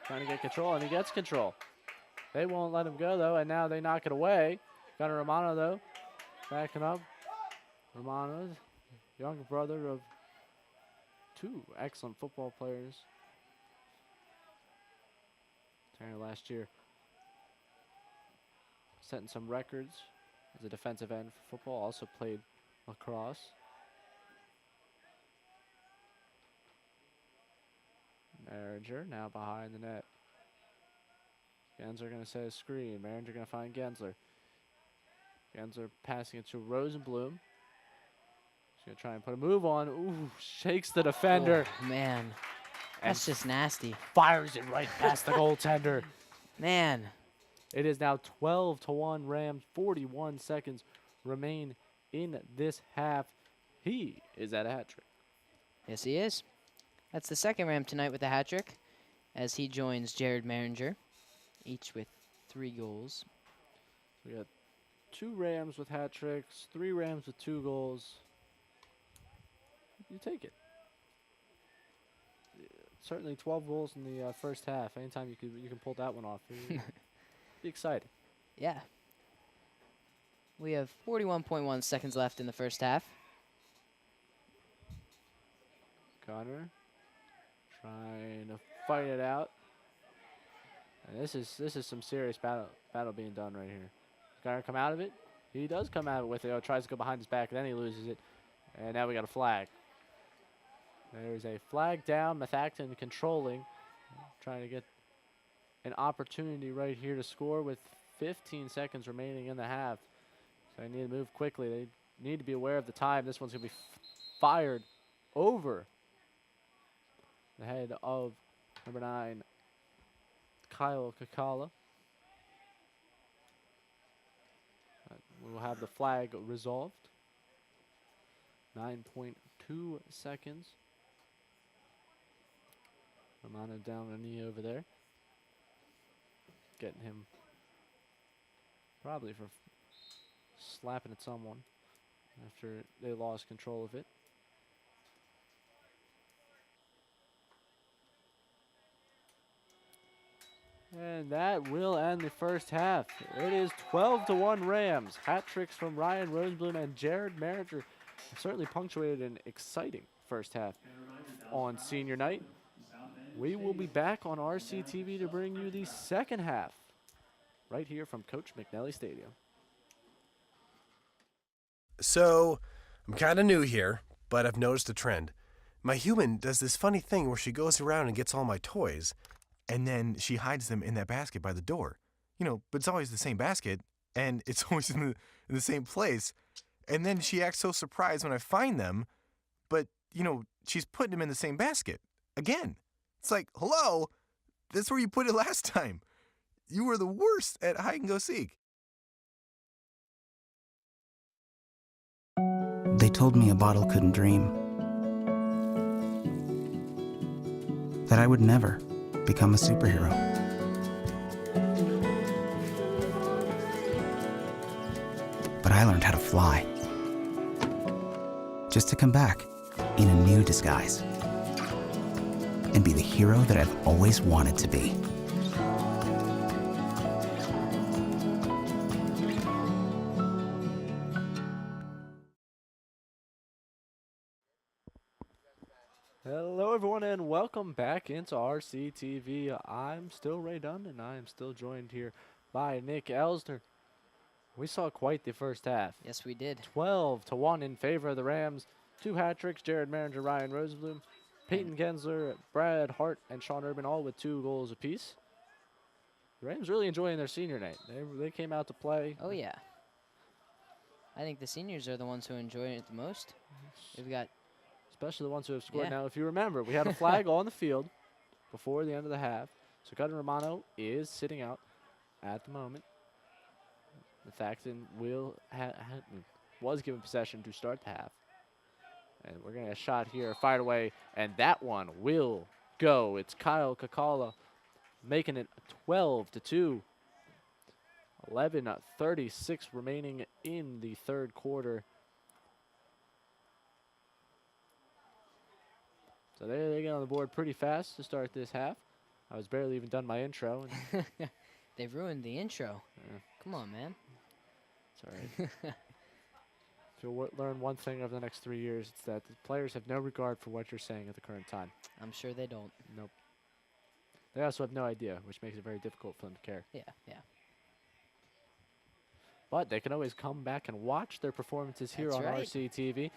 trying to get control, and he gets control. They won't let him go, though, and now they knock it away. Gunnar Romano, though, backing up. Romano's younger brother of two excellent football players. Turner last year setting some records as a defensive end for football. Also played lacrosse. Maringer now behind the net. Gensler going to set a screen. Maringer going to find Gensler. Gensler passing it to Rosenblum. He's going to try and put a move on. Ooh, shakes the defender. Oh, man. That's just nasty. Fires it right past the goaltender. Man. It is now 12-1 Rams. 41 seconds remain in this half. He is at a hat trick. Yes, he is. That's the second Ram tonight with a hat trick, as he joins Jared Maringer, each with 3 goals. We got 2 Rams with hat tricks, 3 Rams with 2 goals. You take it. Certainly 12 goals in the first half. Anytime you can pull that one off, be excited. Yeah. We have 41.1 seconds left in the first half. Connor trying to fight it out. And this is some serious battle being done right here. Connor come out of it. He does come out with it. Oh, tries to go behind his back, and then he loses it. And now we got a flag. There's a flag down. Methacton controlling, trying to get an opportunity right here to score with 15 seconds remaining in the half. So they need to move quickly. They need to be aware of the time. This one's going to be fired over the head of number 9, Kyle Kakala. We will have the flag resolved. 9.2 seconds. Romano down on a knee over there. Getting him probably for slapping at someone after they lost control of it. And that will end the first half. It is 12-1 Rams. Hat tricks from Ryan Rosenblum and Jared Maringer certainly punctuated an exciting first half on senior night. We will be back on RCTV to bring you the second half right here from Coach McNally Stadium. So, I'm kind of new here, but I've noticed a trend. My human does this funny thing where she goes around and gets all my toys, and then she hides them in that basket by the door. You know, but it's always the same basket, and it's always in the same place. And then she acts so surprised when I find them, but, you know, she's putting them in the same basket again. It's like, hello, that's where you put it last time. You were the worst at hide and go seek. They told me a bottle couldn't dream. That I would never become a superhero. But I learned how to fly. Just to come back in a new disguise. And be the hero that I've always wanted to be. Hello, everyone, and welcome back into RCTV. I'm still Ray Dunn, and I am still joined here by Nick Elsner. We saw quite the first half. Yes, we did. 12-1 in favor of the Rams. 2 hat tricks, Jared Maringer, Ryan Rosenblum. Peyton Gensler, Brad Hart, and Sean Urban all with 2 goals apiece. The Rams really enjoying their senior night. They came out to play. Oh, yeah. I think the seniors are the ones who enjoy it the most. We've got... Especially the ones who have scored. Yeah. Now, if you remember, we had a flag on the field before the end of the half. So Gunnar Romano is sitting out at the moment. Methacton was given possession to start the half. And we're going to get a shot here, fired away, and that one will go. It's Kyle Kakala making it 12-2. 11:36 remaining in the third quarter. So they get on the board pretty fast to start this half. I was barely even done my intro. And They've ruined the intro. Yeah. Come on, man. It's all right. If you'll learn one thing over the next 3 years, it's that the players have no regard for what you're saying at the current time. I'm sure they don't. Nope. They also have no idea, which makes it very difficult for them to care. Yeah, yeah. But they can always come back and watch their performances here That's on right. RCTV.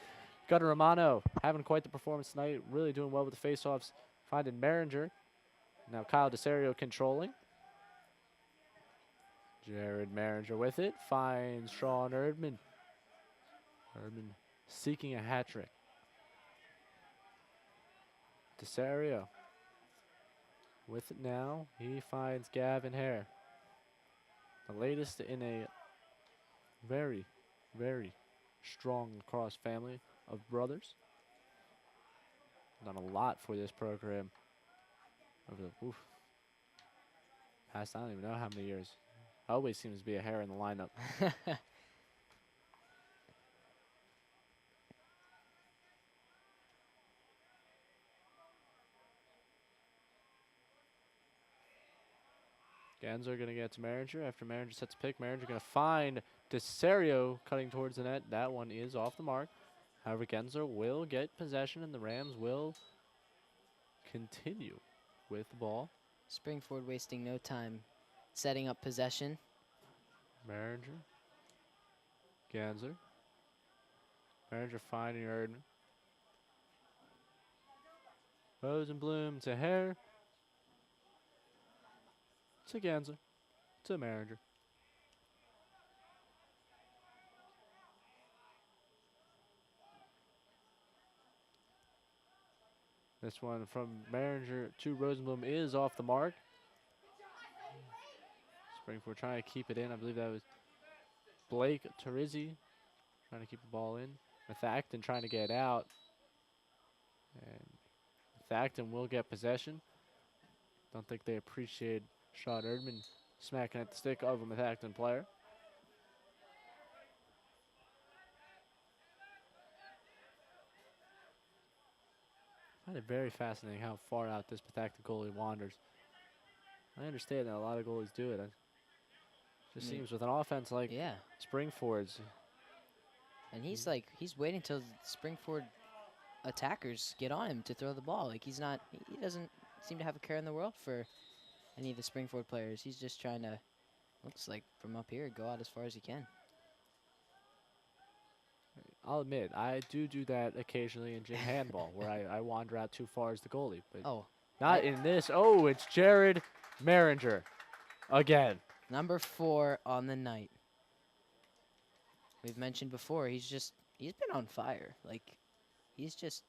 Gunnar Romano having quite the performance tonight, really doing well with the faceoffs, finding Maringer. Now Kyle DeSario controlling. Jared Maringer with it. Finds Sean Erdman. Erdman seeking a hat trick. Desario with it now. He finds Gavin Hare. The latest in a very, very strong lacrosse family of brothers. Done a lot for this program over the past, I don't even know how many years. Always seems to be a Hare in the lineup. Genzer going to get to Maringer. After Maringer sets a pick, Maringer going to find Desario cutting towards the net. That one is off the mark. However, Genzer will get possession, and the Rams will continue with the ball. Springford wasting no time setting up possession. Maringer. Genzer. Maringer finding Erdman. Rosenblum to Hare. To Genzer. To Maringer. This one from Maringer to Rosenblum is off the mark. Springford trying to keep it in. I believe that was Blake Terizzi trying to keep the ball in. Methacton trying to get out. And Methacton will get possession. Don't think they appreciate Sean Erdman smacking at the stick of a Methacton player. I find it very fascinating how far out this Methacton goalie wanders. I understand that a lot of goalies do it. It just seems with an offense like Springford's. And he's waiting till Springford attackers get on him to throw the ball. Like he doesn't seem to have a care in the world for any of the Springford players. He's just trying to, looks like from up here, go out as far as he can. I'll admit, I do that occasionally in gym handball, where I wander out too far as the goalie. But not in this. Oh, it's Jared Maringer again. Number 4 on the night. We've mentioned before, he's been on fire. Like, he's just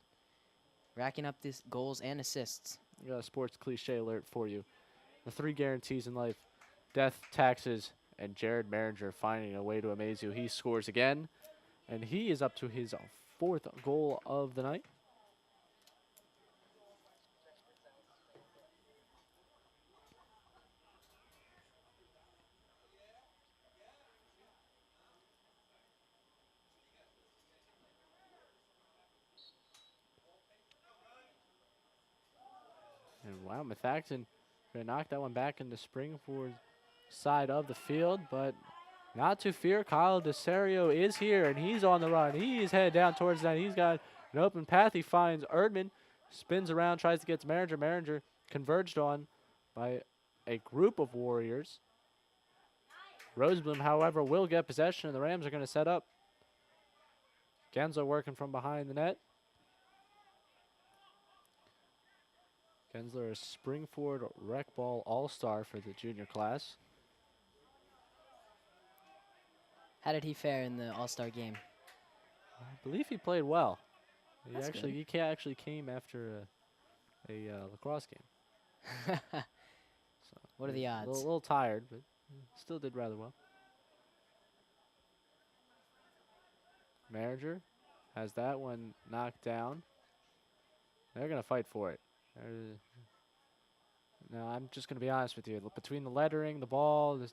racking up these goals and assists. I got a sports cliche alert for you. The 3 guarantees in life: death, taxes, and Jared Maringer finding a way to amaze you. He scores again, and he is up to his 4th goal of the night. And wow, Methacton going to knock that one back into Springford's side of the field, but not to fear. Kyle Desario is here, and he's on the run. He's headed down towards that. He's got an open path. He finds Erdman, spins around, tries to get to Maringer. Maringer converged on by a group of Warriors. Rosenblum, however, will get possession, and the Rams are going to set up. Genzo working from behind the net. Gensler, a Springford Rec Ball All-Star for the junior class. How did he fare in the All-Star game? I believe he played well. He He actually came after a lacrosse game. So what are the odds? A little tired, but still did rather well. Maringer has that one knocked down. They're going to fight for it. Now, I'm just going to be honest with you. Between the lettering, the ball, the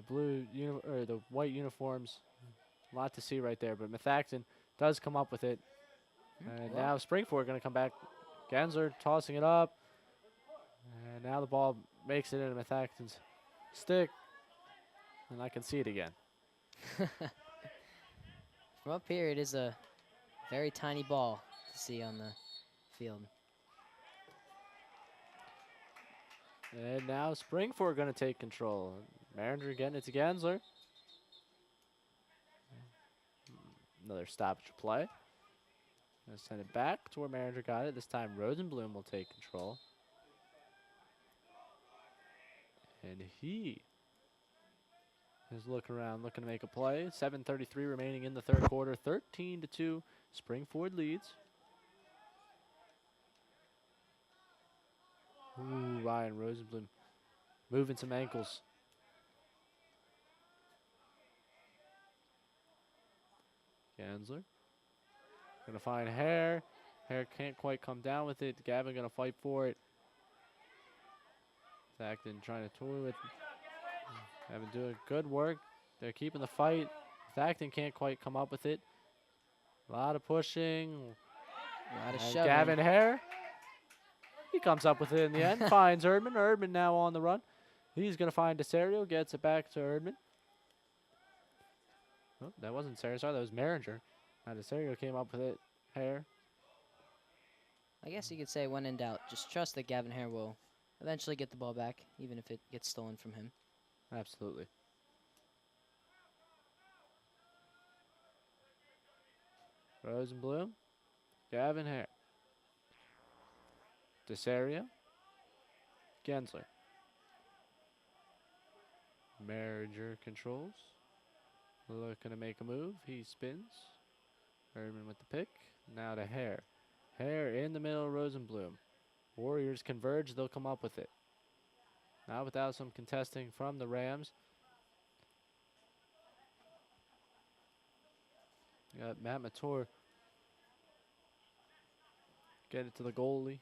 blue or the white uniforms, a lot to see right there. But Methacton does come up with it. And now Springford going to come back. Gensler tossing it up. And now the ball makes it into Methacton's stick. And I can see it again. From up here, it is a very tiny ball to see on the field. And now Springford going to take control. Maringer getting it to Gensler. Another stoppage play. Going to send it back to where Maringer got it. This time Rosenblum will take control. And he is looking around, looking to make a play. 7:33 remaining in the third quarter. 13-2. Springford leads. Ooh, Ryan Rosenblum moving some ankles. Gansler gonna find Hare. Hare can't quite come down with it. Gavin gonna fight for it. Methacton trying to toy with. Gavin doing good work. They're keeping the fight. Methacton can't quite come up with it. A lot of pushing. A lot of And shoving. Gavin Hare. He comes up with it in the end. Finds Erdman. Erdman now on the run. He's gonna find Desario. Gets it back to Erdman. Oh, that wasn't Desario. Sorry, that was Maringer. Now Desario came up with it. Hare. I guess you could say when in doubt, just trust that Gavin Hare will eventually get the ball back, even if it gets stolen from him. Absolutely. Rosenblum. Gavin Hare. Desario. Gensler. Maringer controls. Looking to make a move. He spins. Erdman with the pick. Now to Hare. Hare in the middle, Rosenblum. Warriors converge. They'll come up with it. Now without some contesting from the Rams. Got Matt Mator. Get it to the goalie.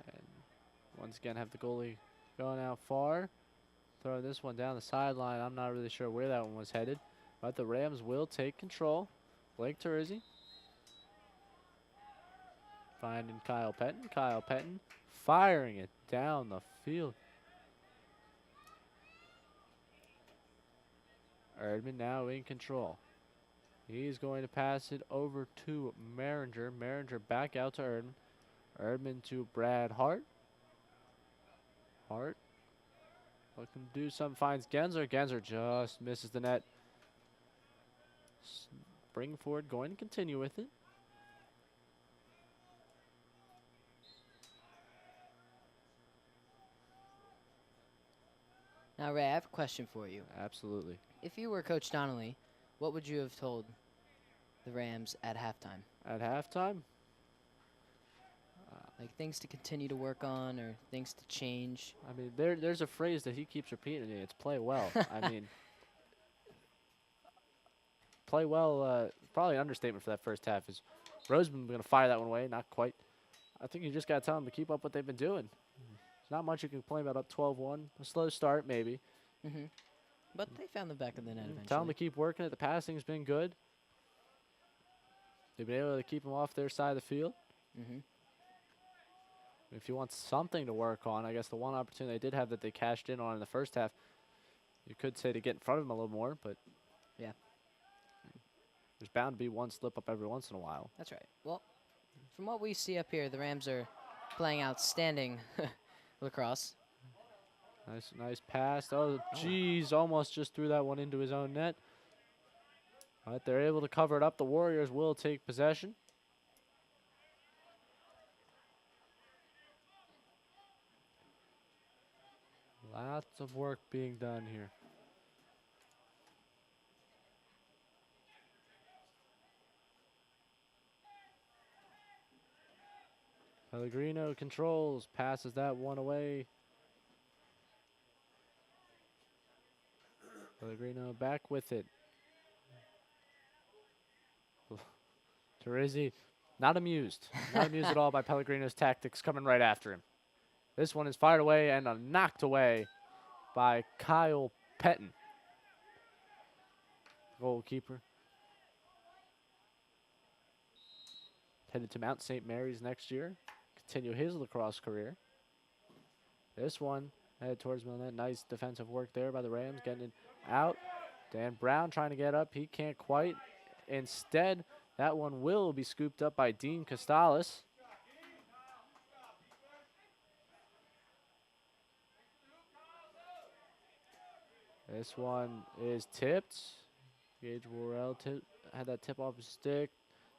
And once again have the goalie going out far. Throw this one down the sideline. I'm not really sure where that one was headed. But the Rams will take control. Blake Turizzi. Finding Kyle Pettin. Kyle Pettin firing it down the field. Erdman now in control. He's going to pass it over to Maringer. Maringer back out to Erdman. Erdman to Brad Hart. Hart looking to do something. Finds Gensler. Gensler just misses the net. Springford going to continue with it. Now, Ray, I have a question for you. Absolutely. If you were Coach Donnelly, what would you have told the Rams at halftime? At halftime? Like things to continue to work on or things to change? I mean, there's a phrase that he keeps repeating. It's play well. I mean, play well, probably an understatement for that first half. Is Roseman going to fire that one away? Not quite. I think you just got to tell them to keep up what they've been doing. There's not much you can complain about up 12-1. A slow start, maybe. Mm-hmm. But they found the back of the net eventually. Tell them to keep working it. The passing's been good. They've been able to keep them off their side of the field. Mm-hmm. If you want something to work on, I guess the one opportunity they did have that they cashed in on in the first half, you could say to get in front of them a little more, but yeah, there's bound to be one slip up every once in a while. That's right. Well, from what we see up here, the Rams are playing outstanding lacrosse. Nice pass. Oh, geez, almost just threw that one into his own net. But they're able to cover it up. The Warriors will take possession. Lots of work being done here. Pellegrino controls, passes that one away. Pellegrino back with it. Turizzi, not amused. Not amused at all by Pellegrino's tactics coming right after him. This one is fired away and knocked away by Kyle Pettin. Goalkeeper. Headed to Mount St. Mary's next year. Continue his lacrosse career. This one headed towards Millnet. Nice defensive work there by the Rams. Getting it out. Dan Brown trying to get up. He can't quite. Instead, that one will be scooped up by Dean Costales. This one is tipped. Gage Worrell had that tip off his stick.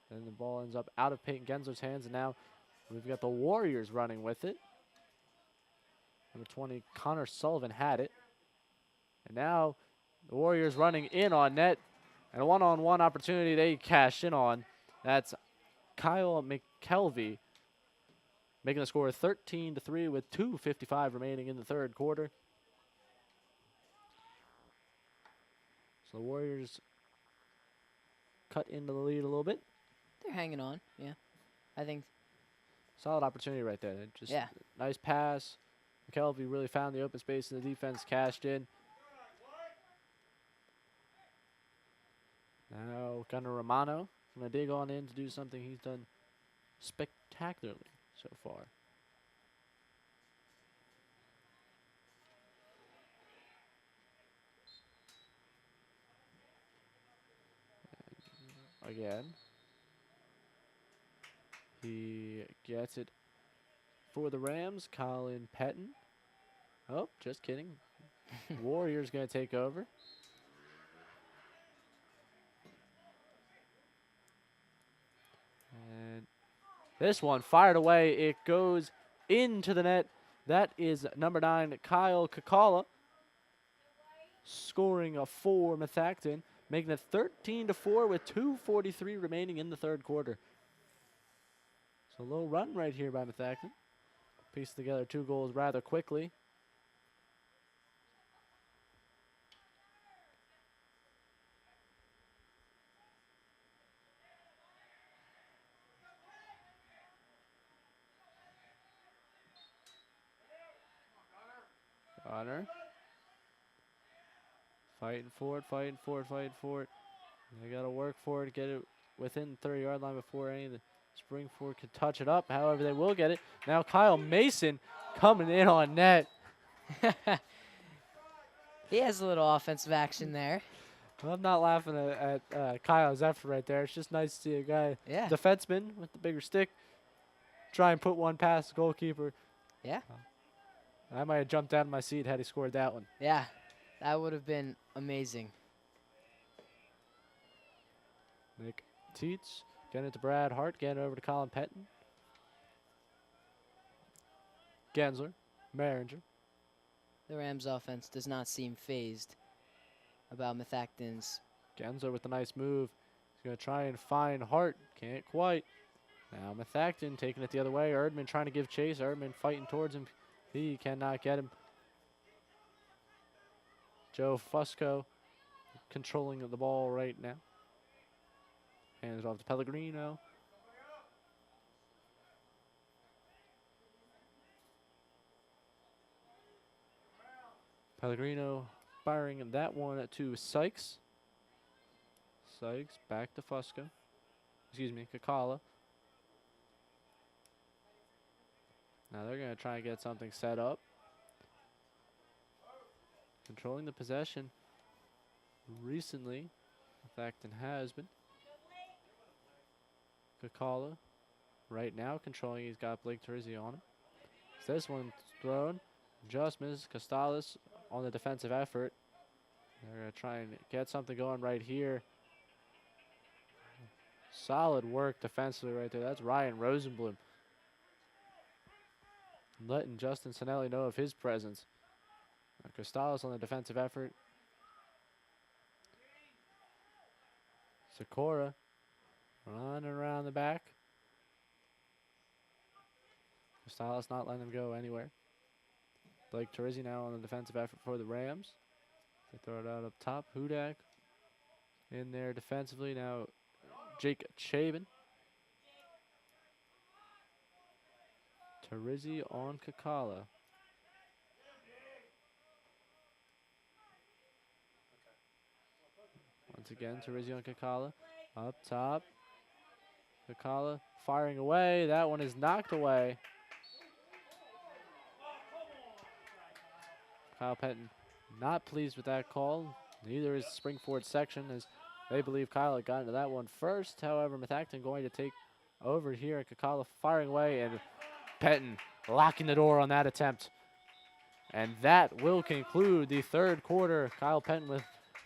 Then the ball ends up out of Peyton Gensler's hands, and now we've got the Warriors running with it. Number 20, Connor Sullivan had it. And now the Warriors running in on net. And a one-on-one opportunity they cash in on. That's Kyle McKelvey making the score 13-3 with 2:55 remaining in the third quarter. So the Warriors cut into the lead a little bit. They're hanging on, yeah. I think. Solid opportunity right there. Just Yeah. Nice pass. McKelvey really found the open space in the defense, cashed in. Now Gunnar Romano going to dig on in to do something he's done spectacularly so far. And again, he gets it for the Rams. Colin Pettin. Oh, just kidding. Warriors going to take over. And this one fired away. It goes into the net. That is number 9, Kyle Kakala, scoring a 4 Methacton, making it 13-4 with 2:43 remaining in the third quarter. So a little run right here by Methacton. Pieced together 2 goals rather quickly. Connor. Fighting for it, fighting for it, fighting for it. They got to work for it, get it within the 30-yard line before any of the Springford can touch it up. However, they will get it. Now Kyle Mason coming in on net. He has a little offensive action there. Well, I'm not laughing at Kyle's effort right there. It's just nice to see a guy, defenseman with the bigger stick, try and put one past the goalkeeper. Yeah. I might have jumped out of my seat had he scored that one. Yeah, that would have been amazing. Nick Teets getting it to Brad Hart, getting it over to Colin Pettin. Gensler, Maringer. The Rams offense does not seem phased about Methacton's. Gensler with a nice move. He's going to try and find Hart. Can't quite. Now Methacton taking it the other way. Erdman trying to give chase. Erdman fighting towards him. He cannot get him. Joe Fusco controlling the ball right now. Hands it off to Pellegrino. Pellegrino firing that one to Sykes. Sykes back to Fusco. Excuse me, Kakala. Now they're going to try and get something set up. Controlling the possession recently, Methacton has been. Kakala right now controlling. He's got Blake Terizzi on him. So this one's thrown. Just misses. Costales on the defensive effort. They're going to try and get something going right here. Solid work defensively right there. That's Ryan Rosenblum letting Justin Sinelli know of his presence. Costales on the defensive effort. Sikora running around the back. Costales not letting him go anywhere. Blake Terizzi now on the defensive effort for the Rams. They throw it out up top. Hudak in there defensively. Now Jake Chabin. Terizzi on Kakala. Once again, Terizzi on Kakala. Up top. Kakala firing away. That one is knocked away. Kyle Pettin not pleased with that call. Neither is Springford section, as they believe Kyle had gotten to that one first. However, Methacton going to take over here. Kakala firing away, and Pettin locking the door on that attempt. And that will conclude the third quarter. Kyle Pettin with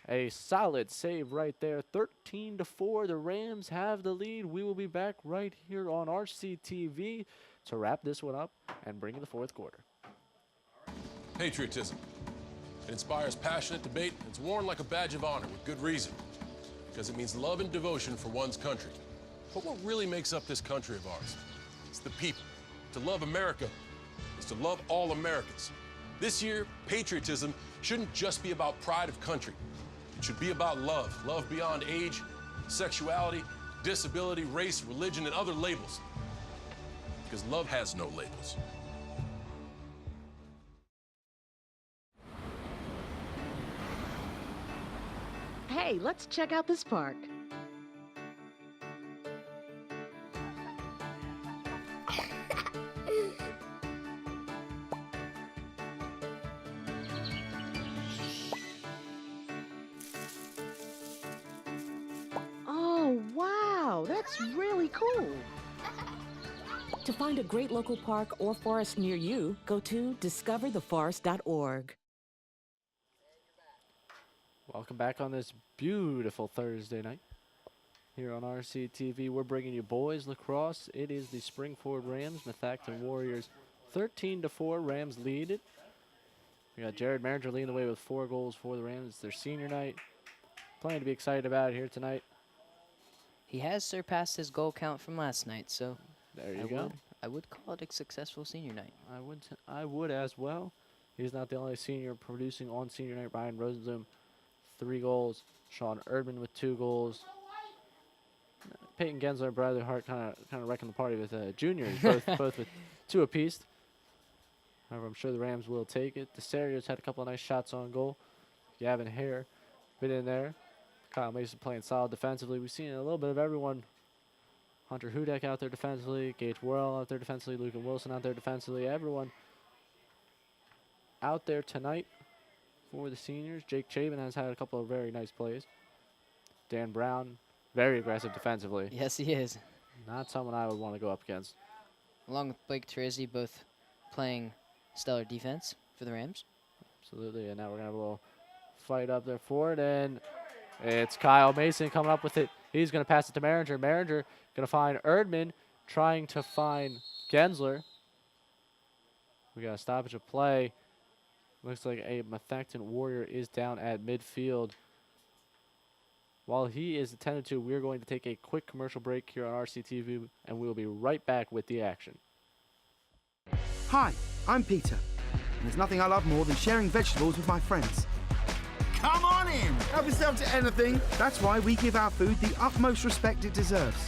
a solid save right there. 13-4, the Rams have the lead. We will be back right here on RCTV to wrap this one up and bring in the fourth quarter. patriotism. It inspires passionate debate, and it's worn like a badge of honor with good reason, because it means love and devotion for one's country. But what really makes up this country of ours? It's the people. To love America is to love all Americans. This year, patriotism shouldn't just be about pride of country. It should be about love, love beyond age, sexuality, disability, race, religion, and other labels. Because love has no labels. Hey, let's check out this park. Oh, wow, that's really cool. To find a great local park or forest near you, go to discovertheforest.org. Welcome back on this beautiful Thursday night. Here on RCTV, we're bringing you boys lacrosse. It is the Springford Rams, Methacton Warriors, 13-4. Rams lead it. We got Jared Merringer leading the way with 4 goals for the Rams. It's their senior night. Plenty to be excited about here tonight. He has surpassed his goal count from last night, so there you go. I would call it a successful senior night. I would as well. He's not the only senior producing on senior night. Ryan Rosenblum, 3 goals. Sean Erdman with 2 goals. Peyton Gensler and Bradley Hart kind of wrecking the party with juniors, both with 2 apiece. However, I'm sure the Rams will take it. The Serios had a couple of nice shots on goal. Gavin Hare been in there. Kyle Mason playing solid defensively. We've seen a little bit of everyone. Hunter Hudak out there defensively. Gage Worrell out there defensively. Lucan Wilson out there defensively. Everyone out there tonight for the seniors. Jake Chabin has had a couple of very nice plays. Dan Brown, very aggressive defensively. Yes, he is. Not someone I would want to go up against. Along with Blake Terizzi, both playing stellar defense for the Rams. Absolutely, and now we're going to have a little fight up there for it, and it's Kyle Mason coming up with it. He's going to pass it to Merringer. Merringer going to find Erdman, trying to find Gensler. We got a stoppage of play. Looks like a Methacton Warrior is down at midfield. While he is attended to, we're going to take a quick commercial break here on RCTV, and we'll be right back with the action. Hi, I'm Peter, and there's nothing I love more than sharing vegetables with my friends. Come on in! Help yourself to anything. That's why we give our food the utmost respect it deserves.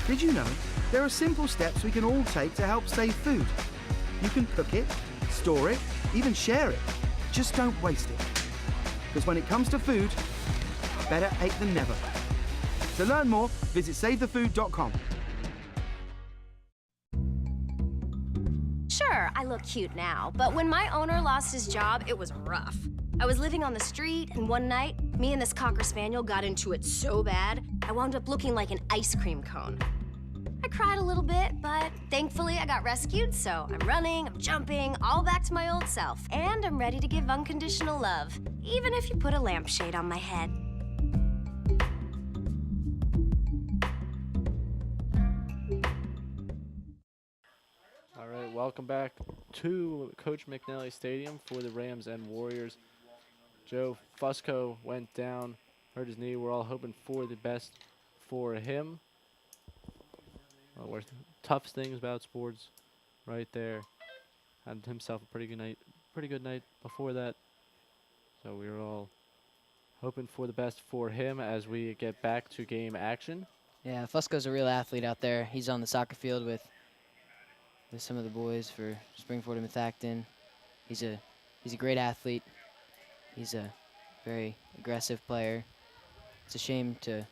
Did you know there are simple steps we can all take to help save food? You can cook it, store it, even share it. Just don't waste it. Because when it comes to food, better ate than never. To learn more, visit savethefood.com. Sure, I look cute now, but when my owner lost his job, it was rough. I was living on the street, and one night, me and this Cocker Spaniel got into it so bad, I wound up looking like an ice cream cone. I cried a little bit, but thankfully I got rescued, so I'm running, I'm jumping, all back to my old self. And I'm ready to give unconditional love, even if you put a lampshade on my head. All right, welcome back to Coach McNally Stadium for the Rams and Warriors. Joe Fusco went down, hurt his knee. We're all hoping for the best for him. One of the toughest things about sports right there. Had himself a pretty good night before that. So we were all hoping for the best for him as we get back to game action. Yeah, Fusco's a real athlete out there. He's on the soccer field with some of the boys for Springford and Methacton. He's a great athlete. He's a very aggressive player. It's a shame that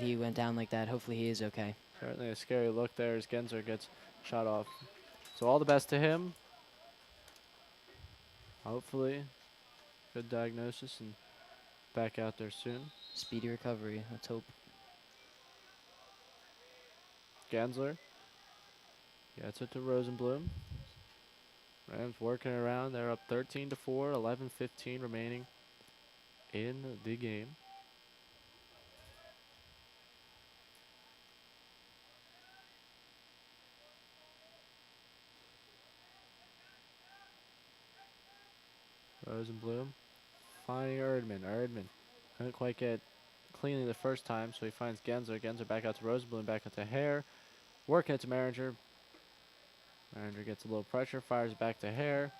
he went down like that. Hopefully he is okay. Certainly a scary look there as Gensler gets shot off. So all the best to him. Hopefully, good diagnosis and back out there soon. Speedy recovery, let's hope. Gensler gets it to Rosenblum. Rams working around. They're up 13-4, 11:15 remaining in the game. Rosenblum finding Erdman. Erdman couldn't quite get cleanly the first time, so he finds Gensler. Gensler back out to Rosenblum, back out to Hare. Working it to Maringer. Maringer gets a little pressure, fires it back to Hare.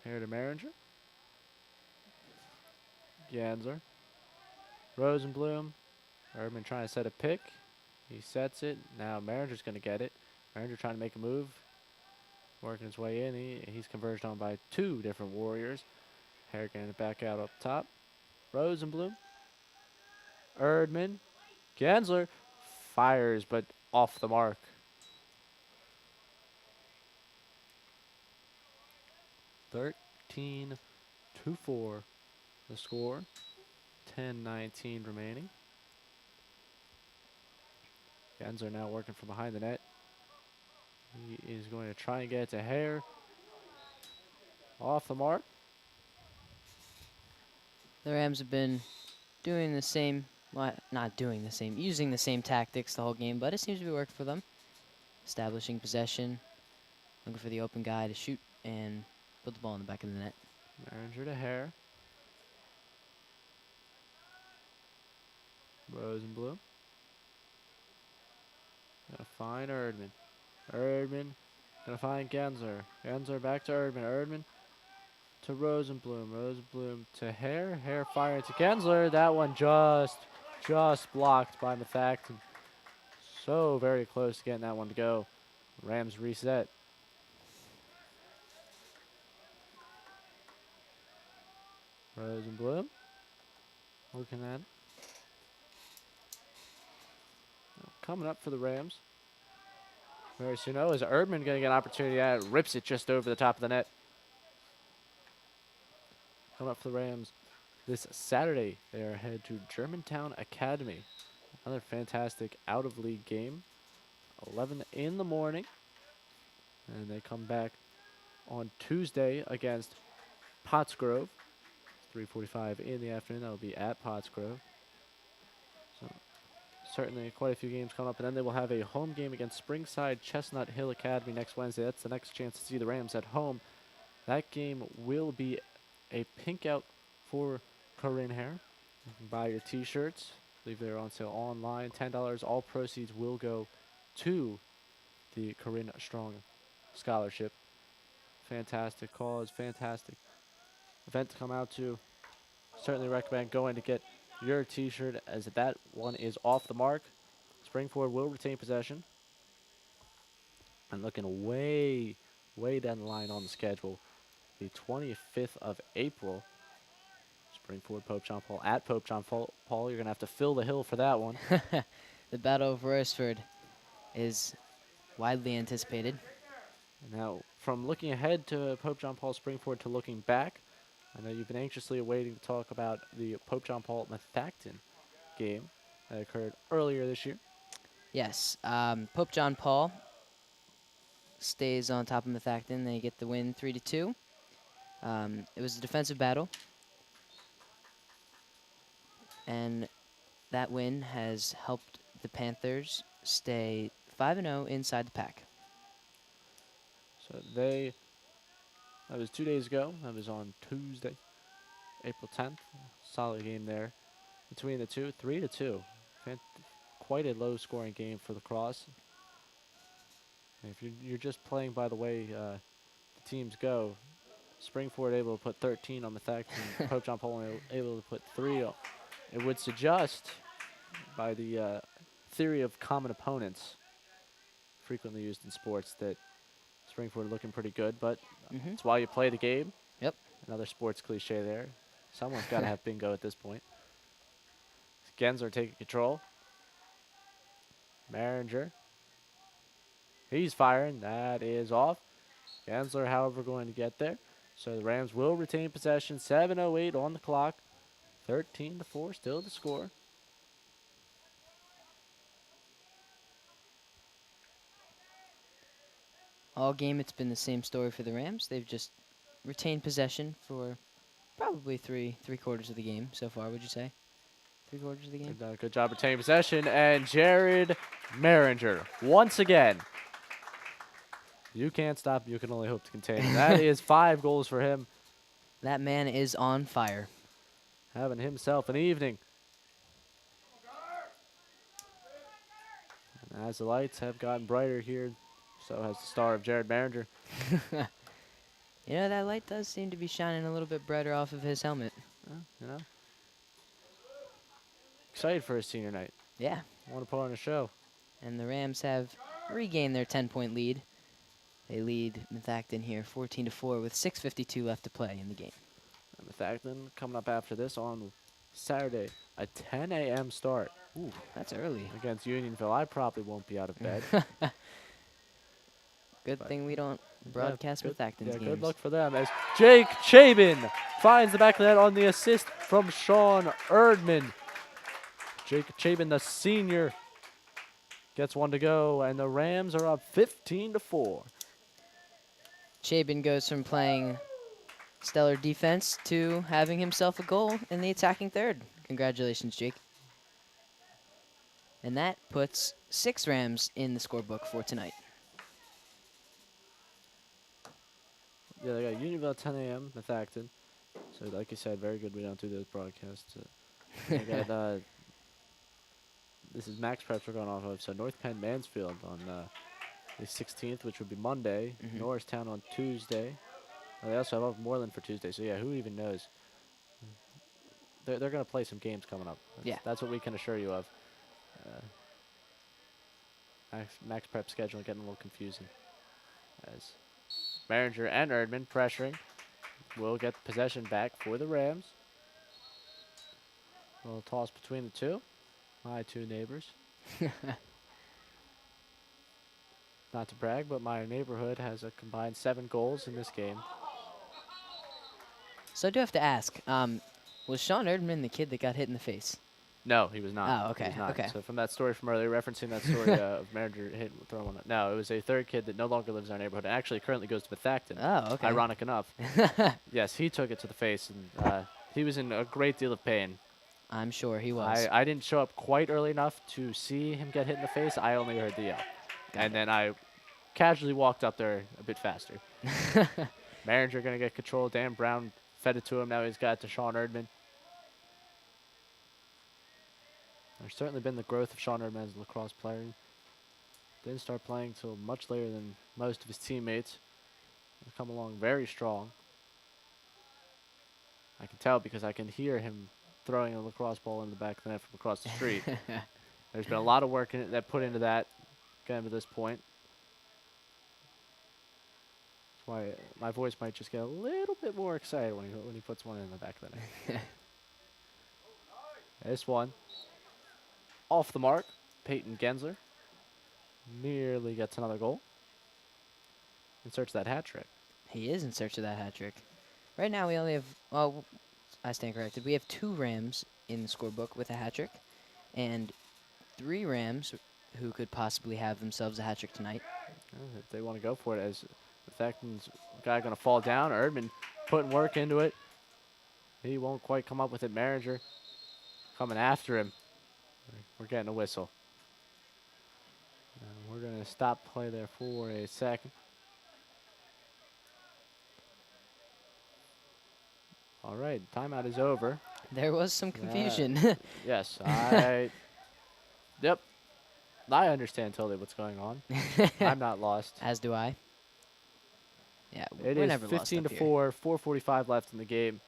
Hare to Maringer. Gensler. Rosenblum. Erdman trying to set a pick. He sets it. Now Maringer's going to get it. Maringer trying to make a move. Working his way in. He's converged on by 2 different Warriors. Hare getting it back out up top. Rosenblum. Erdman. Gensler fires, but off the mark. (13-4) the score. 10:19 remaining. Gensler now working from behind the net. He is going to try and get it to Hare. Off the mark. The Rams have been doing the same, well, not doing the same, using the same tactics the whole game, but it seems to be working for them. Establishing possession, looking for the open guy to shoot and put the ball in the back of the net. Maringer to Hare. Rosenblum. Gonna find Erdman. Erdman gonna find Gensler. Gensler back to Erdman. Erdman to Rosenblum. Rosenblum to Hare. Hare firing to Gensler. That one just blocked by Methacton. So very close to getting that one to go. Rams reset. Rosenblum. Looking at it. Coming up for the Rams. Very soon. Oh, is Erdman going to get an opportunity? Yeah, it rips it just over the top of the net. Coming up for the Rams this Saturday. They are headed to Germantown Academy. Another fantastic out-of-league game. 11 in the morning. And they come back on Tuesday against Pottsgrove. 3:45 in the afternoon. That will be at Pottsgrove. So certainly quite a few games coming up. And then they will have a home game against Springside Chestnut Hill Academy next Wednesday. That's the next chance to see the Rams at home. That game will be a pink out for Corinne Hare. You can buy your t-shirts. I believe they're on sale online. $10. All proceeds will go to the Corinne Strong Scholarship. Fantastic cause, fantastic event to come out to. Certainly recommend going to get your t-shirt, as that one is off the mark. Springford will retain possession. And looking way down the line on the schedule, the 25th of April, Springford, Pope John Paul, at Pope John Paul. You're going to have to fill the hill for that one. The Battle of Royersford is widely anticipated. Now, from looking ahead to Pope John Paul Springford to looking back, I know you've been anxiously awaiting to talk about the Pope John Paul Methacton game that occurred earlier this year. Yes, Pope John Paul stays on top of Methacton. They get the win 3-2. It was a defensive battle, and that win has helped the Panthers stay 5-0 inside the pack. So that was 2 days ago. That was on Tuesday, April 10th. Solid game there between the two. 3-2. Quite a low-scoring game for Lacrosse. If you're just playing by the way the teams go, Springford able to put 13 on Methacton, Pope John Paul able to put 3. It would suggest, by the theory of common opponents, frequently used in sports, that Springford looking pretty good, but that's why you play the game. Yep. Another sports cliche there. Someone's got to have bingo at this point. Gensler taking control. Maringer. He's firing. That is off. Gensler, however, going to get there. So the Rams will retain possession. 7:08 on the clock. 13-4 still the score. All game, it's been the same story for the Rams. They've just retained possession for probably three quarters of the game so far, would you say? 3 quarters of the game? Good job retaining possession. And Jared Maringer, once again. You can't stop. You can only hope to contain. That is 5 goals for him. That man is on fire. Having himself an evening. And as the lights have gotten brighter here, so has the star of Jared Behringer. You know, that light does seem to be shining a little bit brighter off of his helmet. You know, excited for his senior night. Yeah. Want to put on a show. And the Rams have regained their 10-point lead. They lead Methacton here 14-4 with 6:52 left to play in the game. And Methacton coming up after this on Saturday, a 10 a.m. start. Ooh, that's early. Against Unionville. I probably won't be out of bed. Good thing we don't broadcast Methacton's games. Good luck for them as Jake Chabin finds the back of the net on the assist from Sean Erdman. Jake Chabin, the senior, gets one to go, and the Rams are up 15-4. Chabin goes from playing stellar defense to having himself a goal in the attacking third. Congratulations, Jake. And that puts 6 Rams in the scorebook for tonight. Yeah, they got Unionville at 10 a.m., Methacton. So, like you said, very good we don't do those broadcasts. They got, this is Max Preps we're going off of. So, North Penn Mansfield on the 16th, which would be Monday. Norristown on Tuesday. They also have Moreland for Tuesday. So, yeah, who even knows? They're going to play some games coming up. That's what we can assure you of. Max Prep schedule getting a little confusing. As Behringer and Erdman pressuring. Will get possession back for the Rams. A little toss between the two. My two neighbors. Not to brag, but my neighborhood has a combined 7 goals in this game. So I do have to ask, was Sean Erdman the kid that got hit in the face? No, he was not. Oh, okay, He was not. okay. So from that story from earlier, referencing that story of Behringer hit throwing one. No, it was a third kid that no longer lives in our neighborhood and actually currently goes to Methacton. Oh, okay. Ironic enough. Yes, he took it to the face, and he was in a great deal of pain. I'm sure he was. I didn't show up quite early enough to see him get hit in the face. I only heard the yell. And then I casually walked up there a bit faster. Behringer going to get control. Dan Brown fed it to him. Now he's got it to Sean Erdman. There's certainly been the growth of Sean Erdman as a lacrosse player. Didn't start playing till much later than most of his teammates. He's come along very strong. I can tell because I can hear him throwing a lacrosse ball in the back of the net from across the street. There's been a lot of work in it that put into that getting to this point. That's why my voice might just get a little bit more excited when he puts one in the back of the net. This one. Off the mark, Peyton Gensler nearly gets another goal. In search of that hat trick. He is in search of that hat trick. Right now we only have, well, I stand corrected. We have 2 Rams in the scorebook with a hat trick, and 3 Rams who could possibly have themselves a hat trick tonight. If they want to go for it, as Methacton's guy going to fall down. Erdman putting work into it. He won't quite come up with it. Behringer coming after him. We're getting a whistle. We're going to stop play there for a second. All right, timeout is over. There was some confusion. Yes, yep. I understand totally what's going on. I'm not lost. As do I. Yeah, it we're is never lost 15-4, 4:45 left in the game.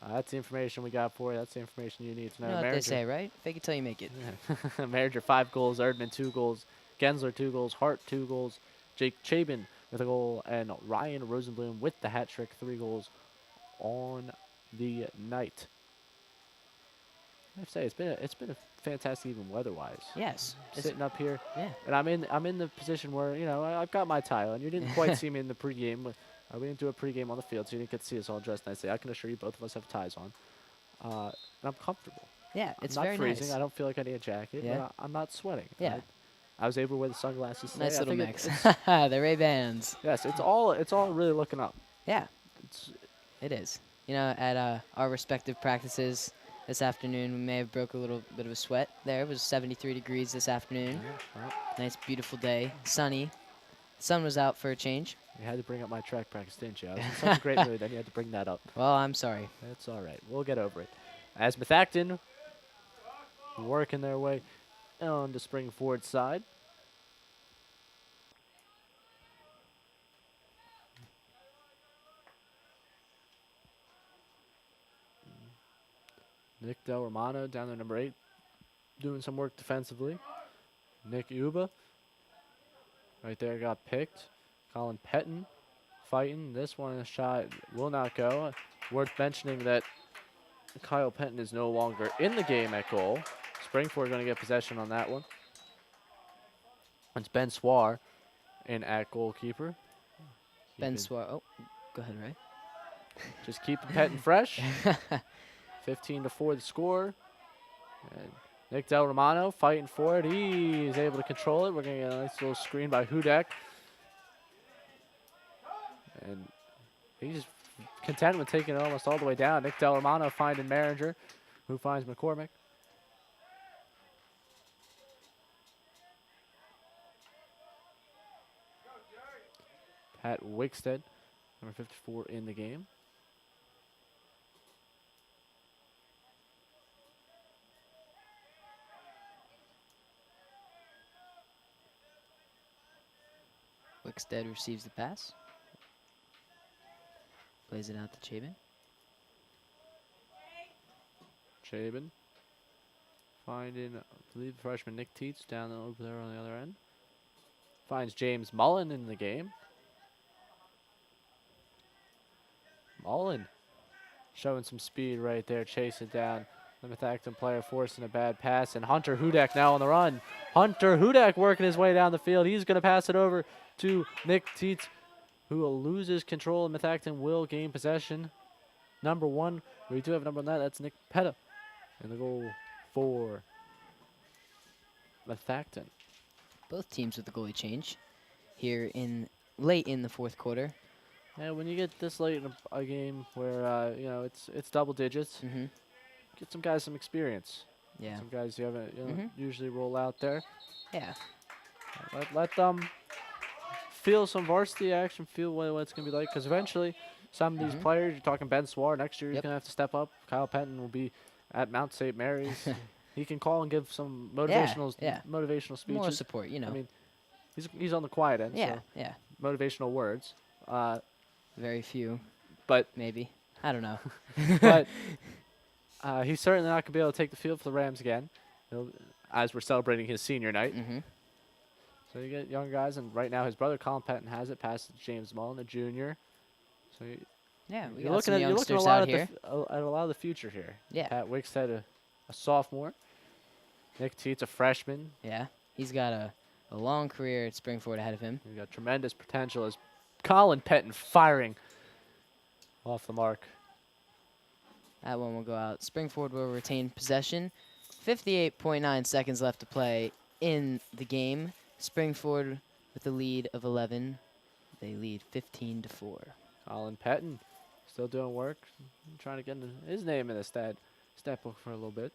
That's the information we got for you. That's the information you need to know. You know what they say, right? Fake it till you make it. Behringer 5 goals, Erdman 2 goals, Gensler 2 goals, Hart 2 goals, Jake Chabin with a goal, and Ryan Rosenblum with the hat trick, 3 goals on the night. I have to say it's been a fantastic even weather-wise. Yes, sitting up here. Yeah. And I'm in the position where I've got my tie on. You didn't quite see me in the pregame. We didn't do a pregame on the field, so you didn't get to see us all dressed nicely. I can assure you, both of us have ties on, and I'm comfortable. Yeah, it's I'm very not freezing. nice. I don't feel like I need a jacket. Yeah. But I'm not sweating. Yeah. I was able to wear the sunglasses today. Nice little I mix. think The Ray-Bans. Yes, it's all really looking up. Yeah, it is. You know, at our respective practices this afternoon, we may have broke a little bit of a sweat there. It was 73 degrees this afternoon. Yeah, well. Nice, beautiful day. Sunny. The sun was out for a change. You had to bring up my track practice, didn't you? I was in such a great mood, then you had to bring that up. Well, I'm sorry. That's all right. We'll get over it. As Methacton working their way on the spring forward side. Nick Del Romano down there, number 8, doing some work defensively. Nick Uba right there got picked. Colin Petton fighting. This one, a shot will not go. Worth mentioning that Kyle Petton is no longer in the game at goal. Springford going to get possession on that one. It's Ben Swar in at goalkeeper. Ben Swar. Oh, go ahead, Ray. Just keep Petton fresh. 15-4 the score. And Nick Del Romano fighting for it. He's able to control it. We're going to get a nice little screen by Hudak. And he's content with taking it almost all the way down. Nick Del Romano finding Maringer, who finds McCormick. Pat Wickstead, number 54 in the game. Wickstead receives the pass. Plays it out to Chabin. Chabin finding, I believe, freshman Nick Teets down over there on the other end. Finds James Mullen in the game. Mullen showing some speed right there, chasing down the Methacton player, forcing a bad pass. And Hunter Hudak now on the run. Hunter Hudak working his way down the field. He's going to pass it over to Nick Teets, who loses control, and Methacton will gain possession. Number 1, we do have a number on that. That's Nick Petta in the goal for Methacton. Both teams with the goalie change here in late in the fourth quarter. Yeah, when you get this late in a game where you know it's double digits, get some guys some experience. Yeah. Some guys you haven't usually roll out there. Yeah. Let them feel some varsity action, feel what it's going to be like, because eventually some of these players, you're talking Ben Swar, next year he's going to have to step up. Kyle Petton will be at Mount St. Mary's. He can call and give some motivational motivational speeches. More support, you know. I mean, he's on the quiet end. Yeah, so yeah. Motivational words. Very few. But maybe. I don't know. But he's certainly not going to be able to take the field for the Rams again, as we're celebrating his senior night. So you get young guys, and right now his brother Colin Petton has it, past James Mullen, a junior. So we you're got some youngsters out here. At a lot of the future here. Yeah. Pat Wickstead, a sophomore. Nick Teets, a freshman. Yeah, he's got a long career at Springford ahead of him. He's got tremendous potential as Colin Petton firing off the mark. That one will go out. Springford will retain possession. 58.9 seconds left to play in the game. Springford with a lead of 11. They lead 15-4. Colin Petton still doing work. Trying to get his name in the stat book for a little bit.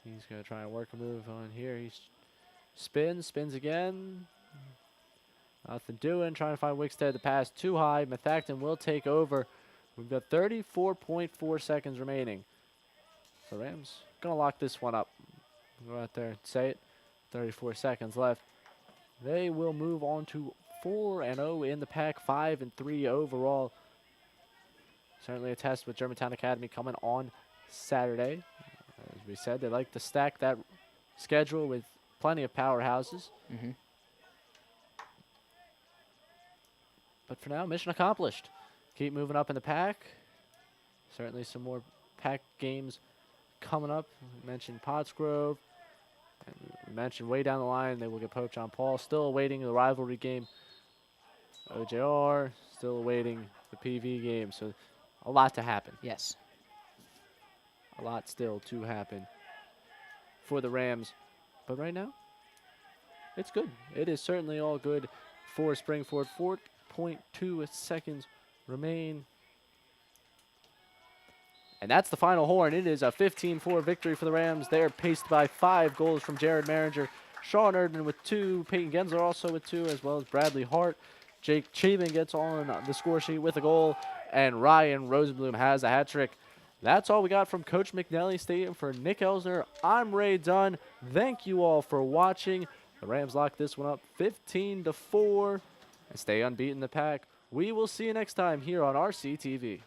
He's going to try and work a move on here. He spins again. Nothing doing. Trying to find Wickstead. The pass too high. Methacton will take over. We've got 34.4 seconds remaining. So Rams going to lock this one up. Go out there and say it. 34 seconds left. They will move on to 4-0 in the pack, 5-3 overall. Certainly a test with Germantown Academy coming on Saturday. As we said, they like to stack that schedule with plenty of powerhouses. But for now, mission accomplished. Keep moving up in the pack. Certainly some more pack games coming up. We mentioned Pottsgrove. And we mentioned way down the line, they will get Pope John Paul. Still awaiting the rivalry game. OJR, still awaiting the PV game. So a lot to happen. Yes. A lot still to happen for the Rams. But right now, it's good. It is certainly all good for Springford. 4.2 seconds remain. And that's the final horn. It is a 15-4 victory for the Rams. They are paced by 5 goals from Jared Maringer Sean Erdman with 2. Peyton Gensler also with 2, as well as Bradley Hart. Jake Chabin gets on the score sheet with a goal, and Ryan Rosenblum has a hat trick. That's all we got from Coach McNally Stadium. For Nick Elsner, I'm Ray Dunn. Thank you all for watching. The Rams lock this one up 15-4 and stay unbeaten in the pack. We will see you next time here on RCTV.